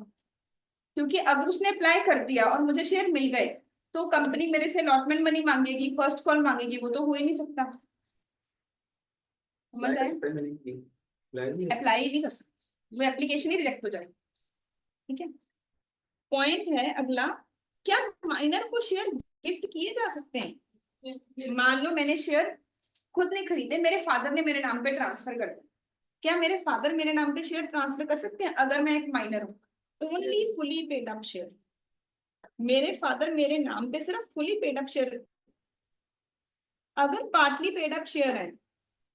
क्योंकि अगर उसने अप्लाई कर दिया और मुझे शेयर मिल गए, तो कंपनी मेरे से अलॉटमेंट मनी मांगेगी, फर्स्ट कॉल मांगेगी, वो तो हो ही नहीं सकता। समझ आए? अप्लाई ही नहीं कर सकते, वो एप्लीकेशन ही रिजेक्ट हो जाएगी। ठीक है, पॉइंट है अगला, क्या माइनर को शेयर गिफ्ट किए जा सकते हैं? मान लो मैंने शेयर खुद नहीं खरीदे, मेरे फादर ने मेरे नाम पे ट्रांसफर कर दिया, क्या मेरे फादर मेरे नाम पे शेयर ट्रांसफर कर सकते हैं अगर मैं एक माइनर हूँ? Only fully paid up share, मेरे फादर मेरे नाम पे सिर्फ फुली पेड अप शेयर। अगर पार्टली पेड अप शेयर है,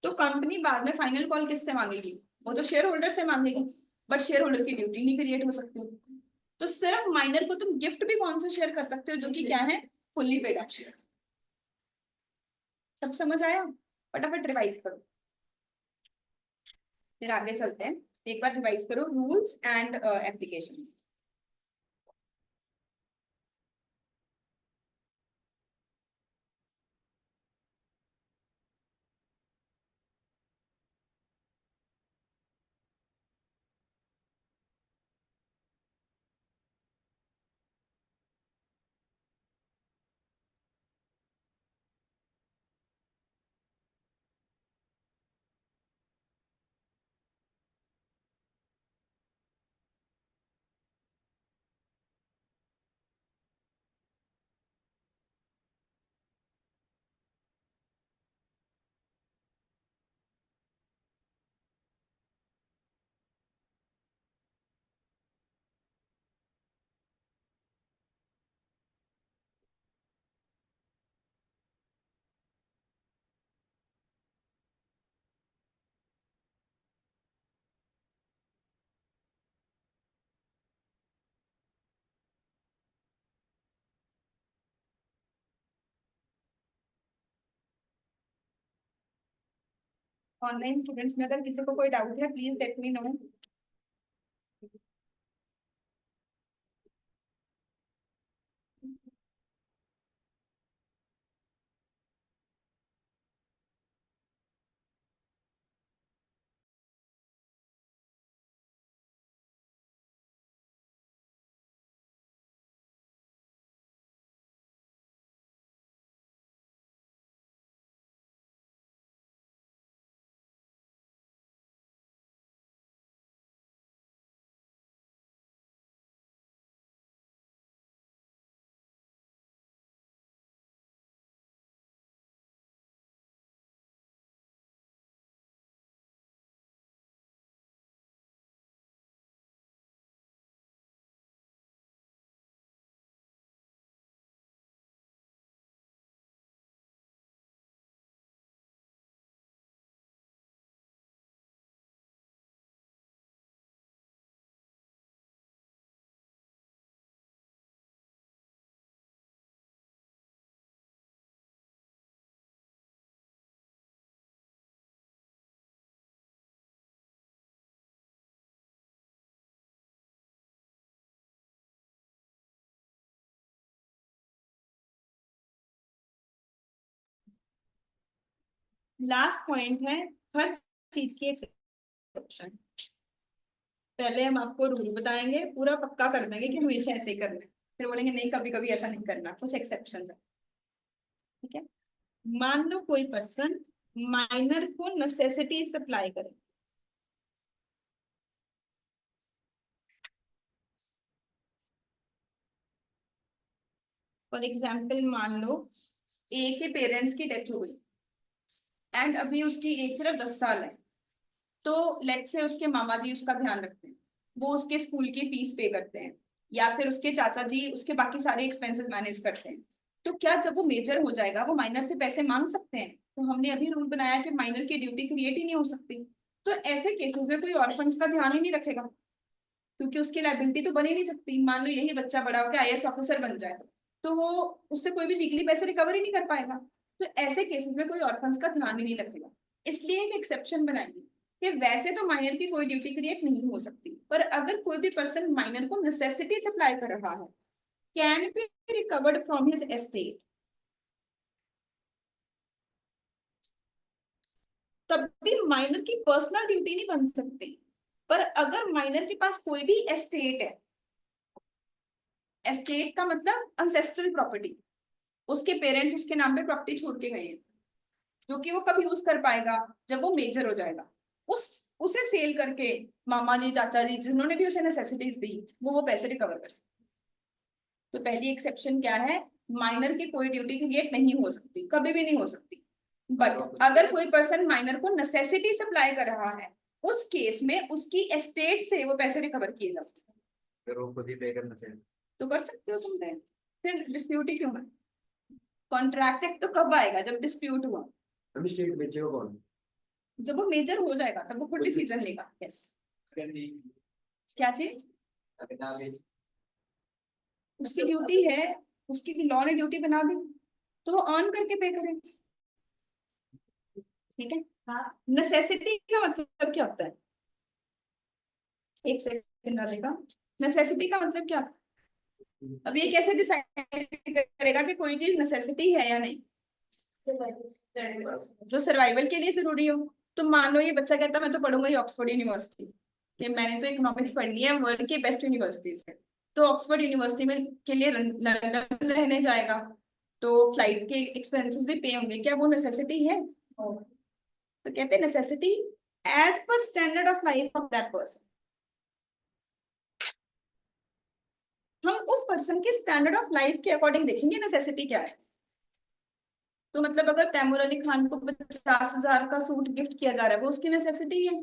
तो कंपनी बाद में फाइनल कॉल किससे मांगेगी? वो तो शेयर होल्डर से मांगेगी, बट शेयर होल्डर की ड्यूटी नहीं क्रिएट हो सकती। तो सिर्फ माइनर को तुम गिफ्ट भी कौन सा शेयर कर सकते हो, जो कि क्या है? Fully paid up share. सब समझ आया? फटाफट रिवाइज करो, फिर आगे चलते हैं। एक बार रिवाइज करो rules and applications. Online students में अगर किसी को कोई डाउट है please let me know. Last point है हर चीज की एक्सेप्शन। पहले हम आपको रूल बताएंगे, पूरा पक्का कर देंगे कि हमेशा ऐसे ही करना है, फिर बोलेंगे नहीं कभी कभी ऐसा नहीं करना, कुछ एक्सेप्शंस है। ठीक है, मान लो कोई पर्सन माइनर को नेसेसिटी सप्लाई करे। फॉर एग्जाम्पल मान लो ए के पेरेंट्स की डेथ हो गई एंड अभी उसकी एज सिर्फ 10 साल है, तो लेट से उसके मामा जी उसका ध्यान रखते हैं, वो उसके स्कूल की फीस पे करते हैं, या फिर उसके चाचा जी उसके बाकी सारे एक्सपेंसेस मैनेज करते हैं। तो क्या जब वो मेजर हो जाएगा वो माइनर से पैसे मांग सकते हैं? तो हमने अभी रूल बनाया कि माइनर की ड्यूटी क्रिएट ही नहीं हो सकती। तो ऐसे केसेस में कोई ऑर्फन्स का ध्यान ही नहीं रखेगा, क्योंकि उसकी लायबिलिटी तो बन ही नहीं सकती। मान लो यही बच्चा बड़ा होकर आईएएस ऑफिसर बन जाए, तो वो उससे कोई भी लीगली पैसे रिकवर ही नहीं कर पाएगा। तो ऐसे केसेस में कोई ऑर्फन्स का ध्यान ही नहीं रखेगा। इसलिए एक एक्सेप्शन बनाएंगे कि वैसे तो माइनर की कोई ड्यूटी क्रिएट नहीं हो सकती, पर अगर कोई भी पर्सन माइनर को नेसेसिटी सप्लाई कर रहा है, can be recovered from his estate, तब भी माइनर की पर्सनल ड्यूटी नहीं बन सकती। पर अगर माइनर के पास कोई भी एस्टेट है, एस्टेट का मतलब अंसेस्ट्रल प्रॉपर्टी, उसके पेरेंट्स उसके नाम पे प्रॉपर्टी छोड़ के गए हैं, जो कि वो कब यूज कर पाएगा, जब वो मेजर हो जाएगा, उस उसे सेल करके मामा जी चाचा जी जिन्होंने भी उसे नेसेसिटीज दी वो पैसे रिकवर कर सकते। तो पहली एक्सेप्शन क्या है, माइनर की कोई ड्यूटी क्रिएट नहीं हो सकती, कभी भी नहीं हो सकती। बट अगर कोई पर्सन माइनर को नेसेसिटी सप्लाई कर रहा है, उस केस में उसकी एस्टेट से वो पैसे रिकवर किए जा सकते हैं। फिर वो खुद ही पे करना चाहिए। तो कर सकते हो तुम पे, फिर डिस्प्यूट ही क्यों है? कॉन्ट्रैक्ट एक्ट तो कब आएगा, जब डिस्प्यूट हुआ। हम स्टेट बेचेगा कौन? जब वो मेजर हो जाएगा तब वो खुद डिसीजन लेगा। यस, क्या चीज? उसकी ड्यूटी है, उसकी लॉ ने ड्यूटी बना दी, तो वो अर्न करके पे करे। ठीक है, नेसेसिटी का मतलब क्या होता है? एक सेकंड राधिका, नेसेसिटी का मतलब क्या? अब ये कैसे डिसाइड करेगा कि कोई चीज नेसेसिटी है या नहीं? जो सर्वाइवल के लिए जरूरी हो। तो मान लो ये बच्चा कहता है मैं तो पढ़ूंगा ही ऑक्सफोर्ड यूनिवर्सिटी, कि मैंने तो इकोनॉमिक्स पढ़नी है, वर्ल्ड की बेस्ट यूनिवर्सिटी से, तो ऑक्सफोर्ड यूनिवर्सिटी में के लिए लंदन रहने जाएगा, तो फ्लाइट के एक्सपेंसेस भी पे होंगे, क्या वो नेसेसिटी है? तो कहते हैं necessity as per standard of life of that person. हम उस पर्सन के स्टैंडर्ड ऑफ लाइफ के अकॉर्डिंग देखेंगे नेसेसिटी क्या है। तो मतलब अगर तैमूर अली खान को 50,000 का सूट गिफ्ट किया जा रहा है, वो उसकी नेसेसिटी है।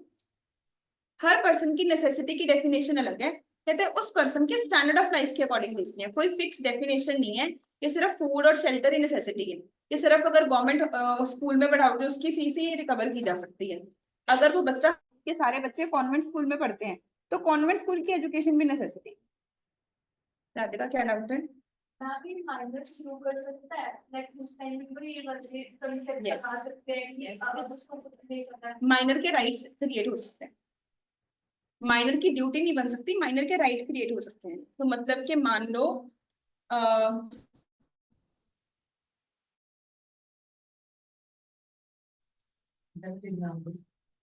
हर पर्सन की नेसेसिटी की डेफिनेशन अलग है, कहते हैं उस पर्सन के स्टैंडर्ड ऑफ लाइफ के अकॉर्डिंग देखनी है, कोई फिक्स डेफिनेशन नहीं है कि सिर्फ फूड और शेल्टर ही नेसेसिटी है, कि सिर्फ अगर गवर्नमेंट स्कूल में पढ़ाओगे उसकी फीस ही रिकवर की जा सकती है। अगर वो बच्चा के सारे बच्चे कॉन्वेंट स्कूल में पढ़ते हैं, तो कॉन्वेंट स्कूल की एजुकेशन भी नेसेसिटी। राधिका क्या डाउट है? भी माइनर शुरू कर सकता है, लाइक उस टाइम में भी ये वाले कंसेप्ट Yes. बता सकते हैं कि Yes, अब yes. उसको कुछ नहीं पता है। माइनर के राइट्स क्रिएट हो सकते हैं, माइनर की ड्यूटी नहीं बन सकती, माइनर के राइट क्रिएट हो सकते हैं। तो मतलब कि मान लो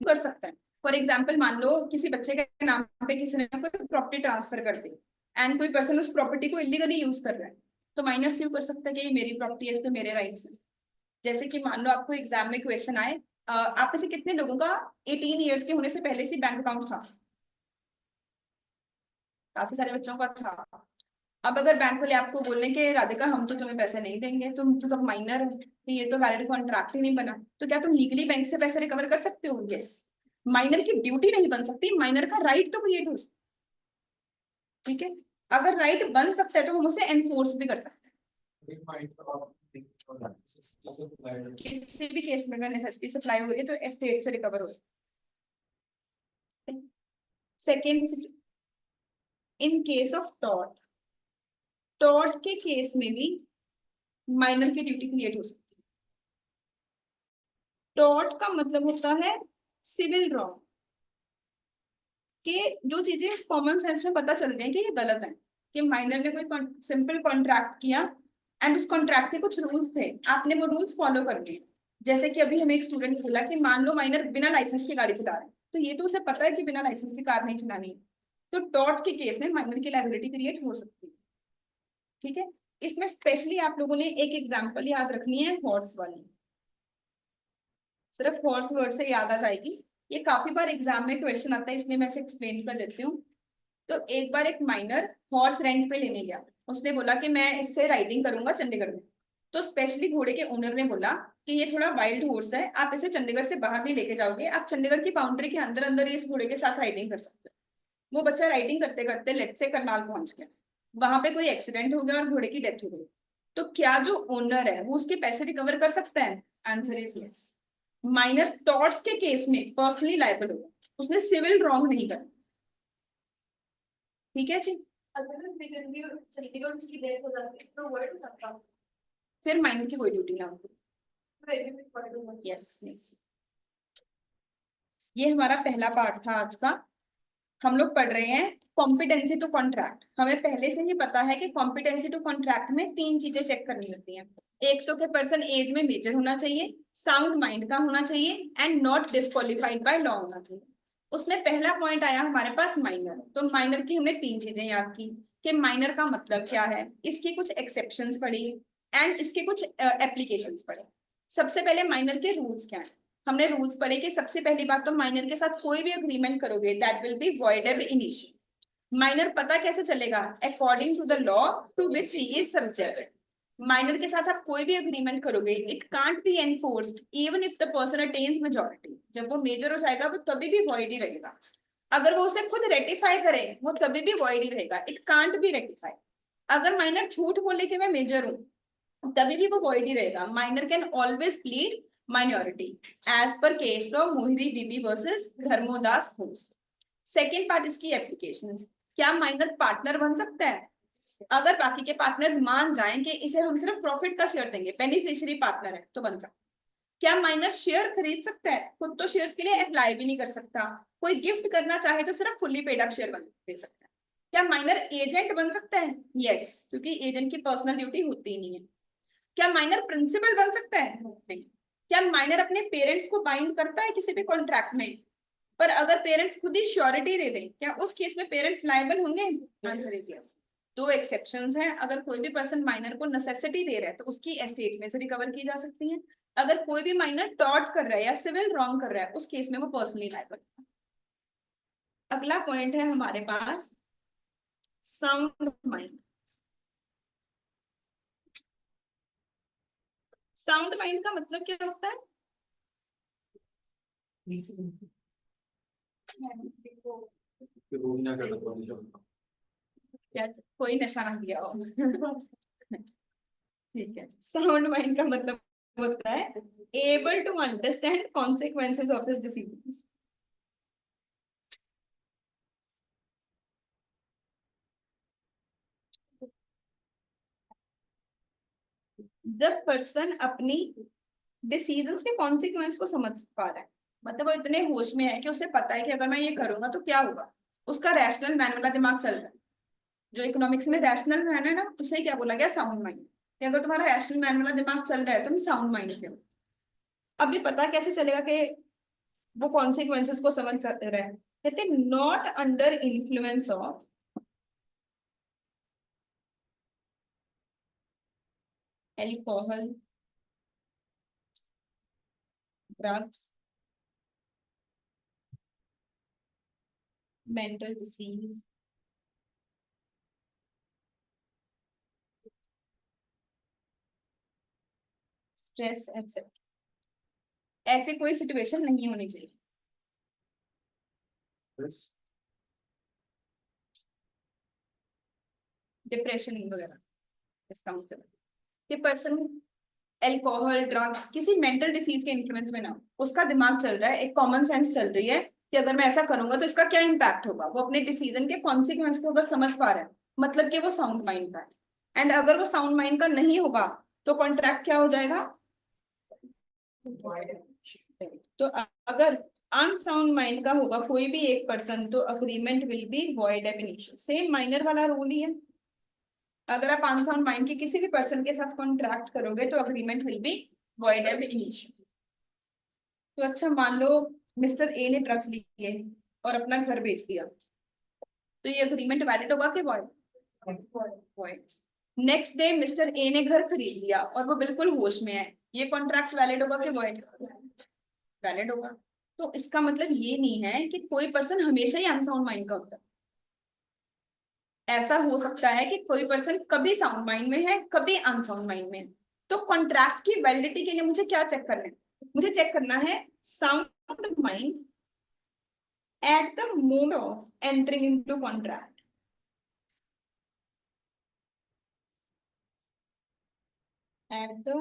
कर सकता है। फॉर एग्जाम्पल मान लो किसी बच्चे के नाम पे किसी ने कोई प्रॉपर्टी ट्रांसफर कर दी एंड कोई पर्सन उस प्रॉपर्टी को इलीगली यूज कर रहा है, तो माइनर स्यू कर सकता है कि ये मेरी प्रॉपर्टी है, इस पे मेरे राइट्स हैं। जैसे कि मान लो आपको एग्जाम में क्वेश्चन आए, आप में से कितने लोगों का 18 ईयर्स के होने से पहले से बैंक अकाउंट था? काफी सारे बच्चों का था। अब अगर बैंक वाले आपको बोलने के राधिका हम तो तुम्हें पैसे नहीं देंगे, तुम तो माइनर हो, तो ये तो वैलिड कॉन्ट्रैक्ट ही नहीं बना, तो क्या तुम लीगली बैंक से पैसे रिकवर कर सकते हो? यस। माइनर की ड्यूटी नहीं बन सकती, माइनर का राइट तो क्रिएट हो सकता है। ठीक है, अगर राइट बन सकता है तो हम उसे एनफोर्स भी कर सकते हैं। किसी भी केस में अगर नेसेसिटी सप्लाई हो रही है तो एस्टेट से रिकवर हो सकता है। Second, in case of tort, tort के केस में भी माइनर की ड्यूटी क्रिएट हो सकती है। टॉर्ट का मतलब होता है सिविल रॉन्ग, कि जो चीजें कॉमन सेंस में पता चल रही है कि ये गलत है, कि माइनर ने कोई सिंपल कॉन्ट्रैक्ट किया एंड उस कॉन्ट्रैक्ट के कुछ रूल्स थे, आपने वो रूल्स फॉलो कर लिए। जैसे कि अभी हमें एक स्टूडेंट ने बोला कि मान लो माइनर बिना लाइसेंस की गाड़ी चला रहा है, तो ये तो उसे पता है कि बिना लाइसेंस की कार नहीं चलानी है, तो टॉर्ट के केस में माइनर की लायबिलिटी क्रिएट हो सकती है। ठीक है, इसमें स्पेशली आप लोगों ने एक एग्जांपल याद रखनी है, हॉर्स वाली। सिर्फ हॉर्स वर्ड से याद आ जाएगी, ये काफी बार एग्जाम में क्वेश्चन आता है, इसलिए मैं इसे एक्सप्लेन कर देती हूँ। तो एक बार एक माइनर हॉर्स रेंट पे लेने गया, उसने बोला कि मैं इससे राइडिंग करूंगा चंडीगढ़ में। तो स्पेशली घोड़े के ओनर ने बोला कि ये थोड़ा वाइल्ड हॉर्स है, आप इसे चंडीगढ़ से बाहर नहीं लेके जाओगे, आप चंडीगढ़ की बाउंड्री के अंदर अंदर ही इस घोड़े के साथ राइडिंग कर सकते हो। वो बच्चा राइडिंग करते करते लेट से करनाल पहुंच गया, वहां पे कोई एक्सीडेंट हो गया और घोड़े की डेथ हो गई, तो क्या जो ओनर है वो उसके पैसे रिकवर कर सकता है? Answer is yes. Minor torts के केस में पर्सनली लायबल होगा, उसने सिविल रॉन्ग नहीं करा। ठीक है जी, अगर चंडीगढ़ उसकी डेथ हो जाती है तो वर्ड सकता हूँ, फिर माइनर की कोई ड्यूटी ना होगी। तो यस यस, ये हमारा पहला पार्ट था आज का। हम लोग पढ़ रहे हैं कॉम्पिटेंसी टू कॉन्ट्रैक्ट। हमें पहले से ही पता है कि कॉम्पिटेंसी टू कॉन्ट्रैक्ट में 3 चीजें चेक करनी होती हैं। एक तो कि पर्सन एज में मेजर होना चाहिए, साउंड माइंड का होना चाहिए and not disqualified by law होना चाहिए। उसमें पहला पॉइंट आया हमारे पास माइनर, तो माइनर की हमने 3 चीजें याद की कि माइनर का मतलब क्या है, इसकी कुछ एक्सेप्शंस पढ़ी एंड इसके कुछ एप्लीकेशंस पढ़े। सबसे पहले माइनर के रूल्स क्या है, हमने रूल्स पढ़े कि सबसे पहली बात तो माइनर के साथ कोई भी अग्रीमेंट करोगे that will be void ab इनिशियल। माइनर पता कैसे चलेगा? According to the law to which he is subject. Minor के साथ आप कोई भी अग्रीमेंट करोगे it can't be enforced even if the person attains majority. जब वो मेजर हो जाएगा वो तभी भी वॉइड ही रहेगा। अगर वो उसे खुद रेटिफाई करे वो तभी भी वॉइड ही रहेगा, इट कांट बी रेटिफाई। अगर माइनर झूठ बोले कि मैं मेजर हूं तभी भी वो वॉइड ही रहेगा। Minor can always plead minority as per case law Mohori Bibee versus Dharmodas Ghose. Second part इसकी एप्लीकेशंस, क्या माइनर पार्टनर बन सकता है? अगर बाकी के पार्टनर्स मान जाएं कि इसे हम सिर्फ प्रॉफिट का शेयर देंगे, बेनिफिशियरी पार्टनर है, तो बन सकता है। क्या माइनर शेयर खरीद सकता है? खुद तो शेयर्स के लिए अप्लाई भी नहीं कर सकता, कोई गिफ्ट करना चाहे तो सिर्फ फुल्ली पेड अप शेयर दे सकता है। क्या माइनर एजेंट बन सकता है? यस, क्योंकि एजेंट की पर्सनल ड्यूटी होती ही नहीं है। क्या माइनर प्रिंसिपल बन सकता है? नहीं। क्या माइनर अपने पेरेंट्स को बाइंड करता है किसी भी कॉन्ट्रैक्ट में? पर अगर पेरेंट्स खुद ही श्योरिटी दे दें, क्या उस केस में पेरेंट्स लायबल होंगे? Answer is yes. 2 एक्सेप्शंस हैं, अगर कोई भी पर्सन माइनर को नेसेसिटी दे रहा है तो उसकी एस्टेट में से रिकवर की जा सकती है। अगर कोई भी माइनर टॉर्ट कर रहा है या सिविल रॉन्ग कर रहा है उस केस में वो पर्सनली लायबल। अगला पॉइंट है हमारे पास साउंड माइंड। साउंड माइंड का मतलब क्या होता है? क्या कोई नशा ना किया हो? ठीक है, साउंड माइंड का मतलब होता है able to understand consequences of his decisions. जब पर्सन अपनी डिसीजंस के कॉन्सिक्वेंस को समझ पा रहा है, मतलब वो इतने होश में है कि उसे पता है कि अगर मैं ये करूंगा तो क्या होगा, उसका रैशनल मैन वाला दिमाग चल रहा है। जो इकोनॉमिक्स में रैशनल मैन है ना, उसे क्या बोला गया, साउंड माइंड। अगर तुम्हारा रैशनल मैन वाला दिमाग चल रहा है तुम साउंड माइंड के हो। अब ये पता कैसे चलेगा कि वो कॉन्सिक्वेंसेस को समझ रहा है, कहते हैं not under influence of alcohol, drugs, mental disease, stress etcetera. ऐसे कोई सिचुएशन नहीं होनी चाहिए। डिप्रेशन वगैरह, इसका मतलब कि पर्सन एल्कोहल, ड्रग्स, किसी मेंटल डिसीज के इन्फ्लुएंस में ना हो, उसका दिमाग चल रहा है, एक कॉमन सेंस चल रही है कि अगर मैं ऐसा करूंगा तो इसका क्या इम्पैक्ट होगा। वो अपने डिसीजन के कॉन्सिक्वेंस को अगर समझ पा रहा है, मतलब कि वो साउंड माइंड का है। एंड अगर वो साउंड माइंड का नहीं होगा तो कॉन्ट्रैक्ट क्या हो जाएगा, तो अगर अनसाउंड माइंड का होगा कोई भी एक पर्सन तो अग्रीमेंट विल बी वॉइड एब इनिशियो। सेम माइनर वाला रूल ही है। अगर आप अनसाउंड माइंड के किसी भी पर्सन के साथ कॉन्ट्रैक्ट करोगे तो अग्रीमेंट विल बी वॉइड एब इनिशियो। तो अच्छा, मान लो मिस्टर ए ने ड्रग्स लिए और अपना घर बेच दिया, तो ये अग्रीमेंट वैलिड होगा कि void? Void. Next day mister A ने घर खरीद लिया और वो बिल्कुल होश में है, ये कॉन्ट्रैक्ट वैलिड होगा कि वॉइड? वैलिड होगा। तो इसका मतलब ये नहीं है कि कोई पर्सन हमेशा ही अनसाउंड माइंड का होता है। ऐसा हो सकता है कि कोई पर्सन कभी साउंड माइंड में है, कभी अनसाउंड माइंड में है। तो कॉन्ट्रैक्ट की वैलिडिटी के लिए मुझे क्या चेक करना है? मुझे चेक करना है sound mind at the moment of entering into contract. At the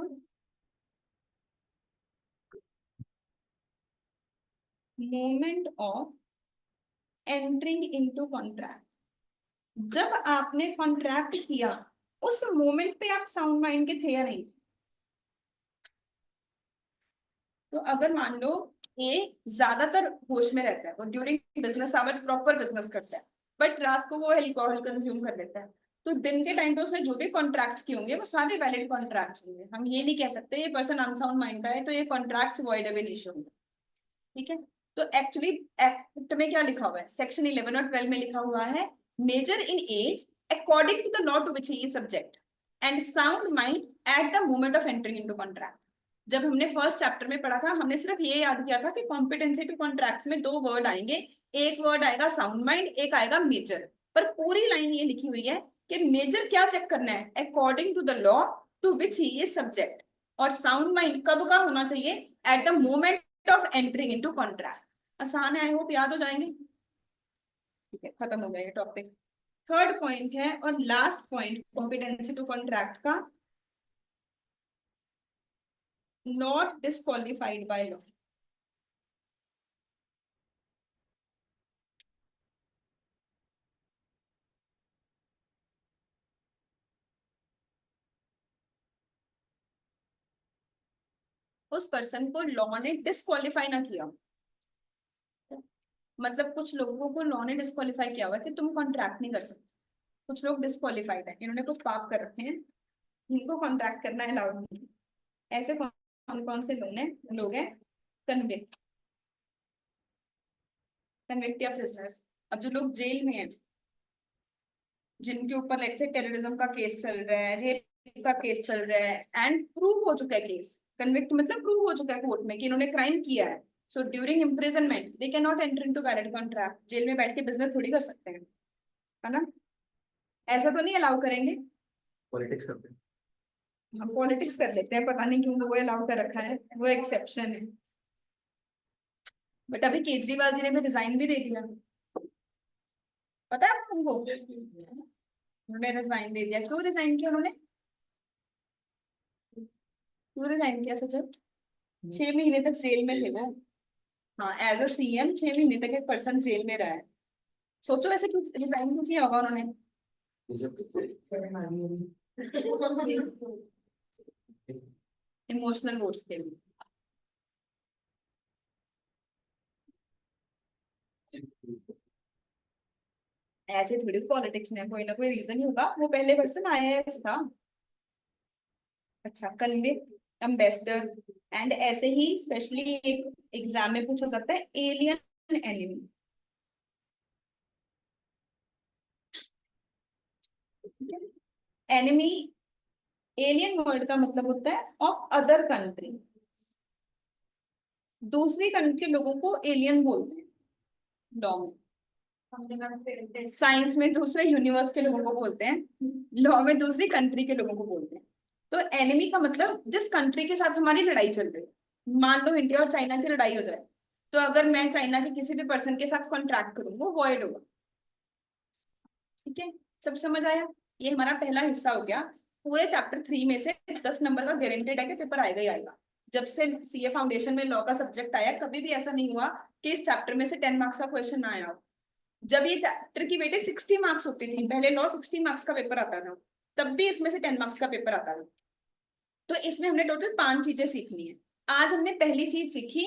moment of entering into contract. जब आपने कॉन्ट्रैक्ट किया उस मोमेंट पे आप साउंड माइंड के थे या नहीं? तो अगर मान लो ए ज्यादातर होश में रहता है, वो during business hours proper business करता है, बट रात को वो अल्कोहल कंज्यूम कर लेता है, तो दिन के टाइम पे उसने जो भी कॉन्ट्रैक्ट्स किए होंगे वो सारे वैलिड कॉन्ट्रैक्ट्स होंगे। हम ये नहीं कह सकते ये पर्सन अनसाउंड माइंड का है तो ये कॉन्ट्रैक्ट्स वॉइडेबल इशू होंगे। ठीक है, तो एक्चुअली एक्ट में क्या लिखा हुआ है, सेक्शन 11 और 12 में लिखा हुआ है major in age according to the law to which he is subject and sound mind at the moment of entering into contract. जब हमने फर्स्ट चैप्टर में पढ़ा था हमने सिर्फ ये याद किया था कि कॉम्पिटेंसी टू कॉन्ट्रैक्ट्स में दो वर्ड आएंगे, एक वर्ड आएगा साउंड माइंड, एक आएगा मेजर। पर पूरी लाइन ये लिखी हुई है कि मेजर क्या चेक करना है, according to the law to which he is subject, और साउंड माइंड कब का होना चाहिए, at the moment of entering into contract. आसान है, आई होप याद हो जाएंगे। ठीक है, खत्म हो गया ये टॉपिक। थर्ड पॉइंट है और last point competency to contract का, नॉट डिस्क्वालिफाइड बाय लॉ। उस पर्सन को लॉ ने डिस्क्वालीफाई ना किया, मतलब कुछ लोगों को लॉ ने डिस्क्वालीफाई किया हुआ कि तुम कॉन्ट्रैक्ट नहीं कर सकते। कुछ लोग डिस्क्वालीफाइड है, इन्होंने कुछ पाप कर रखे हैं, इनको कॉन्ट्रैक्ट करना अलाउड नहीं है। ऐसे कौन कौन से लोग हैं? कन्विक्ट, कन्विक्ट या प्रिजनर्स। अब जो लोग जेल में हैं, जिनके ऊपर लेट्स से टेररिज्म का केस चल रहा है, रेप का केस चल रहा है एंड प्रूव हो चुका है केस, कन्विक्ट मतलब प्रूव हो चुका है कोर्ट में कि इन्होंने क्राइम किया है, so during imprisonment they can not enter into valid contract. Jail में बैठ के बिजनेस थोड़ी कर सकते हैं, है ना? ऐसा तो नहीं अलाउ करेंगे। पॉलिटिक्स करते हैं। हम पॉलिटिक्स कर लेते हैं, पता नहीं क्यों वो अलाउ कर रखा है, वो एक्सेप्शन है। बट अभी केजरीवाल जी ने भी रिजाइन भी दे दिया, पता है आपको? उन्होंने रिजाइन दे दिया। क्यों रिजाइन किया उन्होंने? क्यों रिजाइन किया सचिन? 6 महीने तक जेल में थे वो। हाँ, एज अ सीएम 6 महीने तक एक पर्सन जेल में रहा है। सोचो वैसे क्यों रिजाइन क्यों किया होगा उन्होंने? इमोशनल वोट्स के लिए। ऐसे थोड़ी पॉलिटिक्स में कोई ना कोई रीजन ही होगा, वो पहले पर्सन आईएएस था। अच्छा, कन्विक्ट, एम्बेसडर, एंड ऐसे ही स्पेशली एक एग्जाम में पूछा जाता है alien enemy. Enemy, alien word का मतलब होता है ऑफ अदर कंट्री। दूसरी कंट्री के लोगों को एलियन बोलते हैं लॉ में। साइंस में दूसरे यूनिवर्स के लोगों को बोलते हैं, लॉ में दूसरी कंट्री के लोगों को बोलते हैं। तो एनिमी का मतलब जिस कंट्री के साथ हमारी लड़ाई चल रही है। मान लो इंडिया और चाइना की लड़ाई हो जाए, तो अगर मैं चाइना के किसी भी पर्सन के साथ कॉन्ट्रैक्ट करूँ वो वॉइड होगा। ठीक है, सब समझ आया? ये हमारा पहला हिस्सा हो गया। पूरे चैप्टर 3 में से 10 नंबर का गारंटेड है कि पेपर आएगा ही आएगा। जब से सीए फाउंडेशन में लॉ का सब्जेक्ट आया, कभी भी ऐसा नहीं हुआ कि इस चैप्टर में से 10 मार्क्स का क्वेश्चन ना आया हो। जब ये चैप्टर की वेटेज 60 मार्क्स होती थी, पहले लॉ 60 मार्क्स का पेपर आता था, तब भी इसमें से 10 मार्क्स का पेपर आता था। तो इसमें हमने टोटल 5 चीजें सीखनी है। आज हमने पहली चीज सीखी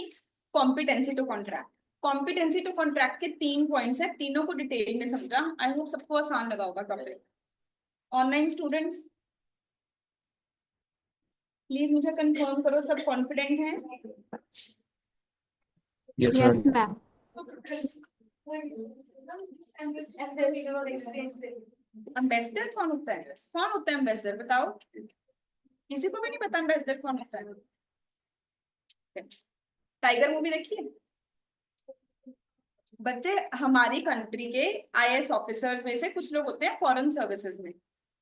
competency to contract. Competency to contract के 3 पॉइंट्स है, तीनों को डिटेल में समझा। आई होप सबको आसान लगा होगा टॉपिक। ऑनलाइन स्टूडेंट्स प्लीज मुझे कंफर्म करो, सब कॉन्फिडेंट हैं? Yes, Yes, ma'am. ma'am. Ambassador कौन होता है? कौन होता है एम्बेसडर, बताओ। किसी को भी नहीं पता एम्बेसडर कौन होता है? टाइगर मूवी देखिए बच्चे। हमारी कंट्री के आईएएस ऑफिसर्स में से कुछ लोग होते हैं फॉरेन सर्विसेज में।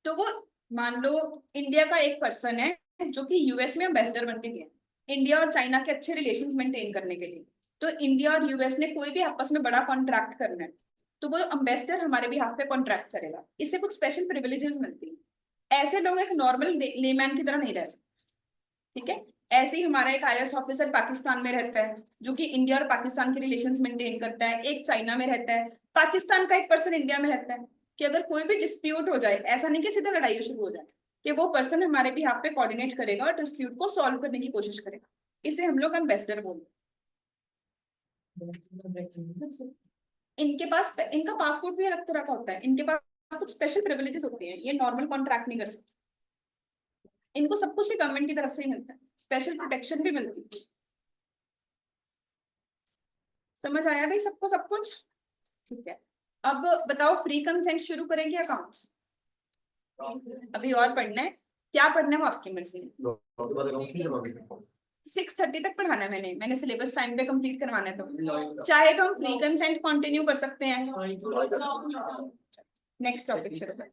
तो वो, मान लो इंडिया का एक पर्सन है जो कि यूएस में एम्बेसडर बन के गया इंडिया और चाइना के अच्छे रिलेशंस मेंटेन करने के लिए। तो इंडिया और यूएस ने कोई भी आपस में बड़ा कॉन्ट्रैक्ट करना है, तो वो एम्बेसडर हमारे बिहाफ पे कॉन्ट्रैक्ट करेगा। इससे कुछ स्पेशल प्रिविलेजेस मिलती है। ऐसे लोग एक नॉर्मल लेमैन की तरह नहीं रह सकते। ठीक है, ऐसे ही हमारा एक आईएएस ऑफिसर पाकिस्तान में रहता है जो कि इंडिया और पाकिस्तान के रिलेशंस मेंटेन करता है। एक चाइना में रहता है, पाकिस्तान का एक पर्सन इंडिया में रहता है कि अगर कोई भी डिस्प्यूट हो जाए, ऐसा नहीं कि सीधा लड़ाई शुरू हो जाए, कि वो पर्सन हमारे बिहाफ पे कोऑर्डिनेट करेगा और डिस्प्यूट को सॉल्व करने की कोशिश करेगा। इसे हम लोग एम्बेसडर बोलते हैं। इनका पासपोर्ट भी अलग तरह का होता है, इनके पास कुछ स्पेशल प्रिविलेजेस होते हैं, ये नॉर्मल कॉन्ट्रैक्ट नहीं कर सकते। इनको सब कुछ ही गवर्नमेंट की तरफ से ही मिलता है, स्पेशल प्रोटेक्शन भी मिलती है। समझ आया भाई सबको सब कुछ? ठीक है, अब बताओ फ्री कंसेंट शुरू करेंगे अकाउंट्स? अभी और पढ़ना है, क्या पढ़ना है वो आपकी मर्जी है। 6:30 तक पढ़ाना है, मैंने सिलेबस टाइम पे कंप्लीट करवाना है। तो चाहे तो हम फ्री कंसेंट कंटिन्यू कर सकते हैं। नेक्स्ट टॉपिक शुरू करें।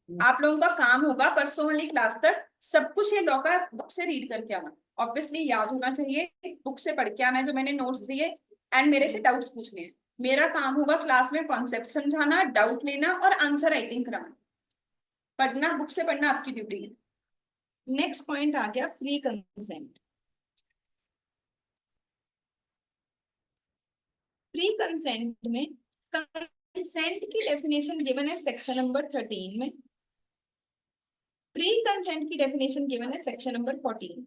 आप लोगों का काम होगा परसों वाली क्लास तक सब कुछ ये लॉ का बुक से रीड करके आना। ऑब्वियसली याद होना चाहिए, बुक से पढ़ के आना है जो मैंने नोट्स दिए, एंड मेरे से डाउट्स पूछने हैं। मेरा काम होगा क्लास में कॉन्सेप्ट समझाना, डाउट लेना और आंसर राइटिंग कराना। पढ़ना, बुक से पढ़ना आपकी ड्यूटी है। नेक्स्ट पॉइंट आ गया फ्री कंसेंट। फ्री कंसेंट में कंसेंट की डेफिनेशन गिवन है सेक्शन नंबर 13 में। फ्री कंसेंट की डेफिनेशन गिवन है सेक्शन नंबर 14।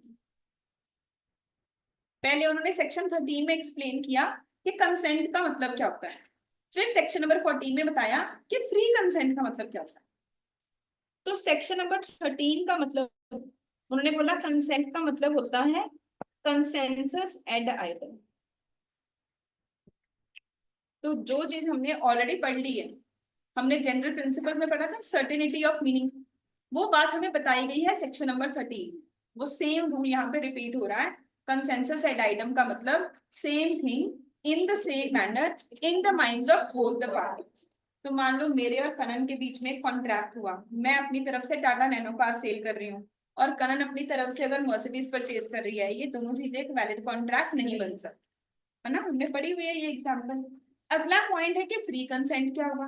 पहले उन्होंने सेक्शन 13 में एक्सप्लेन किया कि कंसेंट का मतलब क्या होता है, फिर सेक्शन नंबर 14 में बताया कि फ्री कंसेंट का मतलब क्या होता है। तो सेक्शन नंबर 13 का मतलब उन्होंने बोला कंसेंट का मतलब होता है कंसेंसस एड आइटम। तो जो चीज हमने ऑलरेडी पढ़ ली है, हमने जनरल प्रिंसिपल में पढ़ा था सर्टेनिटी ऑफ मीनिंग, वो बात हमें बताई गई है सेक्शन नंबर 13। वो सेम रूल यहाँ पे रिपीट हो रहा है। कंसेंसस एड आइटम का मतलब same thing in the same manner in the minds of both the parties. तो मान लो मेरे और कनन के बीच में कॉन्ट्रैक्ट हुआ, मैं अपनी तरफ से टाटा नैनो कार सेल कर रही हूँ और कनन अपनी तरफ से अगर मर्सिडीज परचेज कर रही है, ये दोनों चीजें एक वैलिड कॉन्ट्रैक्ट नहीं बन सकती, है ना? हमने पढ़ी हुई है ये एग्जाम्पल। अगला पॉइंट है कि फ्री कंसेंट क्या होगा।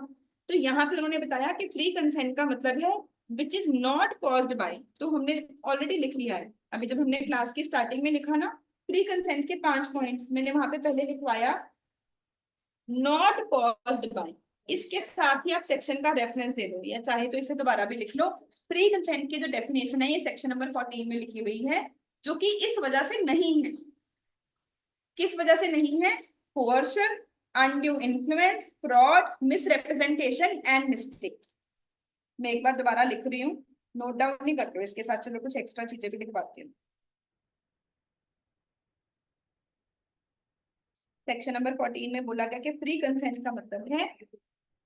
तो यहाँ पे उन्होंने बताया कि फ्री कंसेंट का मतलब है which is not caused bye. तो हमने ऑलरेडी लिख लिया है, अभी जब हमने क्लास की स्टार्टिंग में लिखा ना फ्री कंसेंट के 5 पॉइंट्स, मैंने वहां पे पहले लिखवाया नॉट कॉज्ड बाय। इसके साथ ही आप सेक्शन का रेफरेंस दे दो, या चाहे तो इसे दोबारा भी लिख लो। फ्री कंसेंट की जो डेफिनेशन है ये सेक्शन नंबर 14 में लिखी हुई है, जो कि इस वजह से नहीं है। किस वजह से नहीं है? Coercion, undue influence, fraud, misrepresentation and mistake. मैं एक बार दोबारा लिख रही हूँ, नोट डाउन नहीं कर रहे हो इसके साथ, चलो कुछ एक्स्ट्रा चीजें भी लिखवाती हूँ। सेक्शन नंबर 14 में बोला गया कि फ्री कंसेंट का मतलब है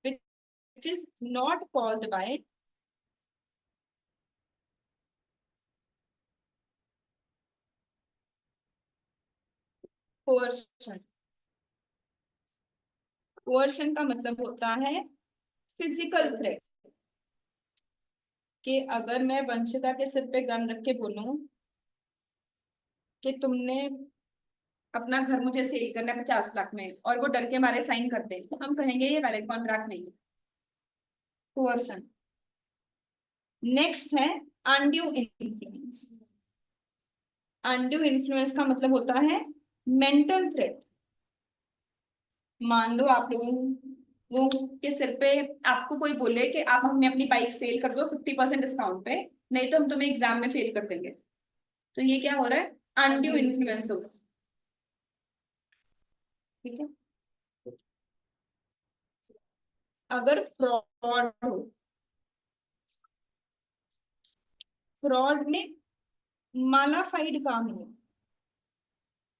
which is not caused by coercion। coercion का मतलब होता है फिजिकल थ्रेट, कि अगर मैं वंशिता के सिर पे गन रख के बोलूं कि तुमने अपना घर मुझे सेल करना है 50 लाख में, और वो डर के मारे साइन कर दे, तो हम कहेंगे ये वैलिड कॉन्ट्रैक्ट नहीं है, कोercion। नेक्स्ट है अनड्यू इन्फ्लुएंस। अनड्यू इन्फ्लुएंस का मतलब होता है मेंटल थ्रेट। मान लो आप लोगों के सिर पे आपको कोई बोले कि आप हमें अपनी बाइक सेल कर दो 50% डिस्काउंट पे, नहीं तो हम तुम्हें एग्जाम में फेल कर देंगे, तो ये क्या हो रहा है? अनड्यू इन्फ्लुएंस हो रहा है। ठीक है। अगर फ्रॉड हो, फ्रॉड में मालाफाइड काम हो,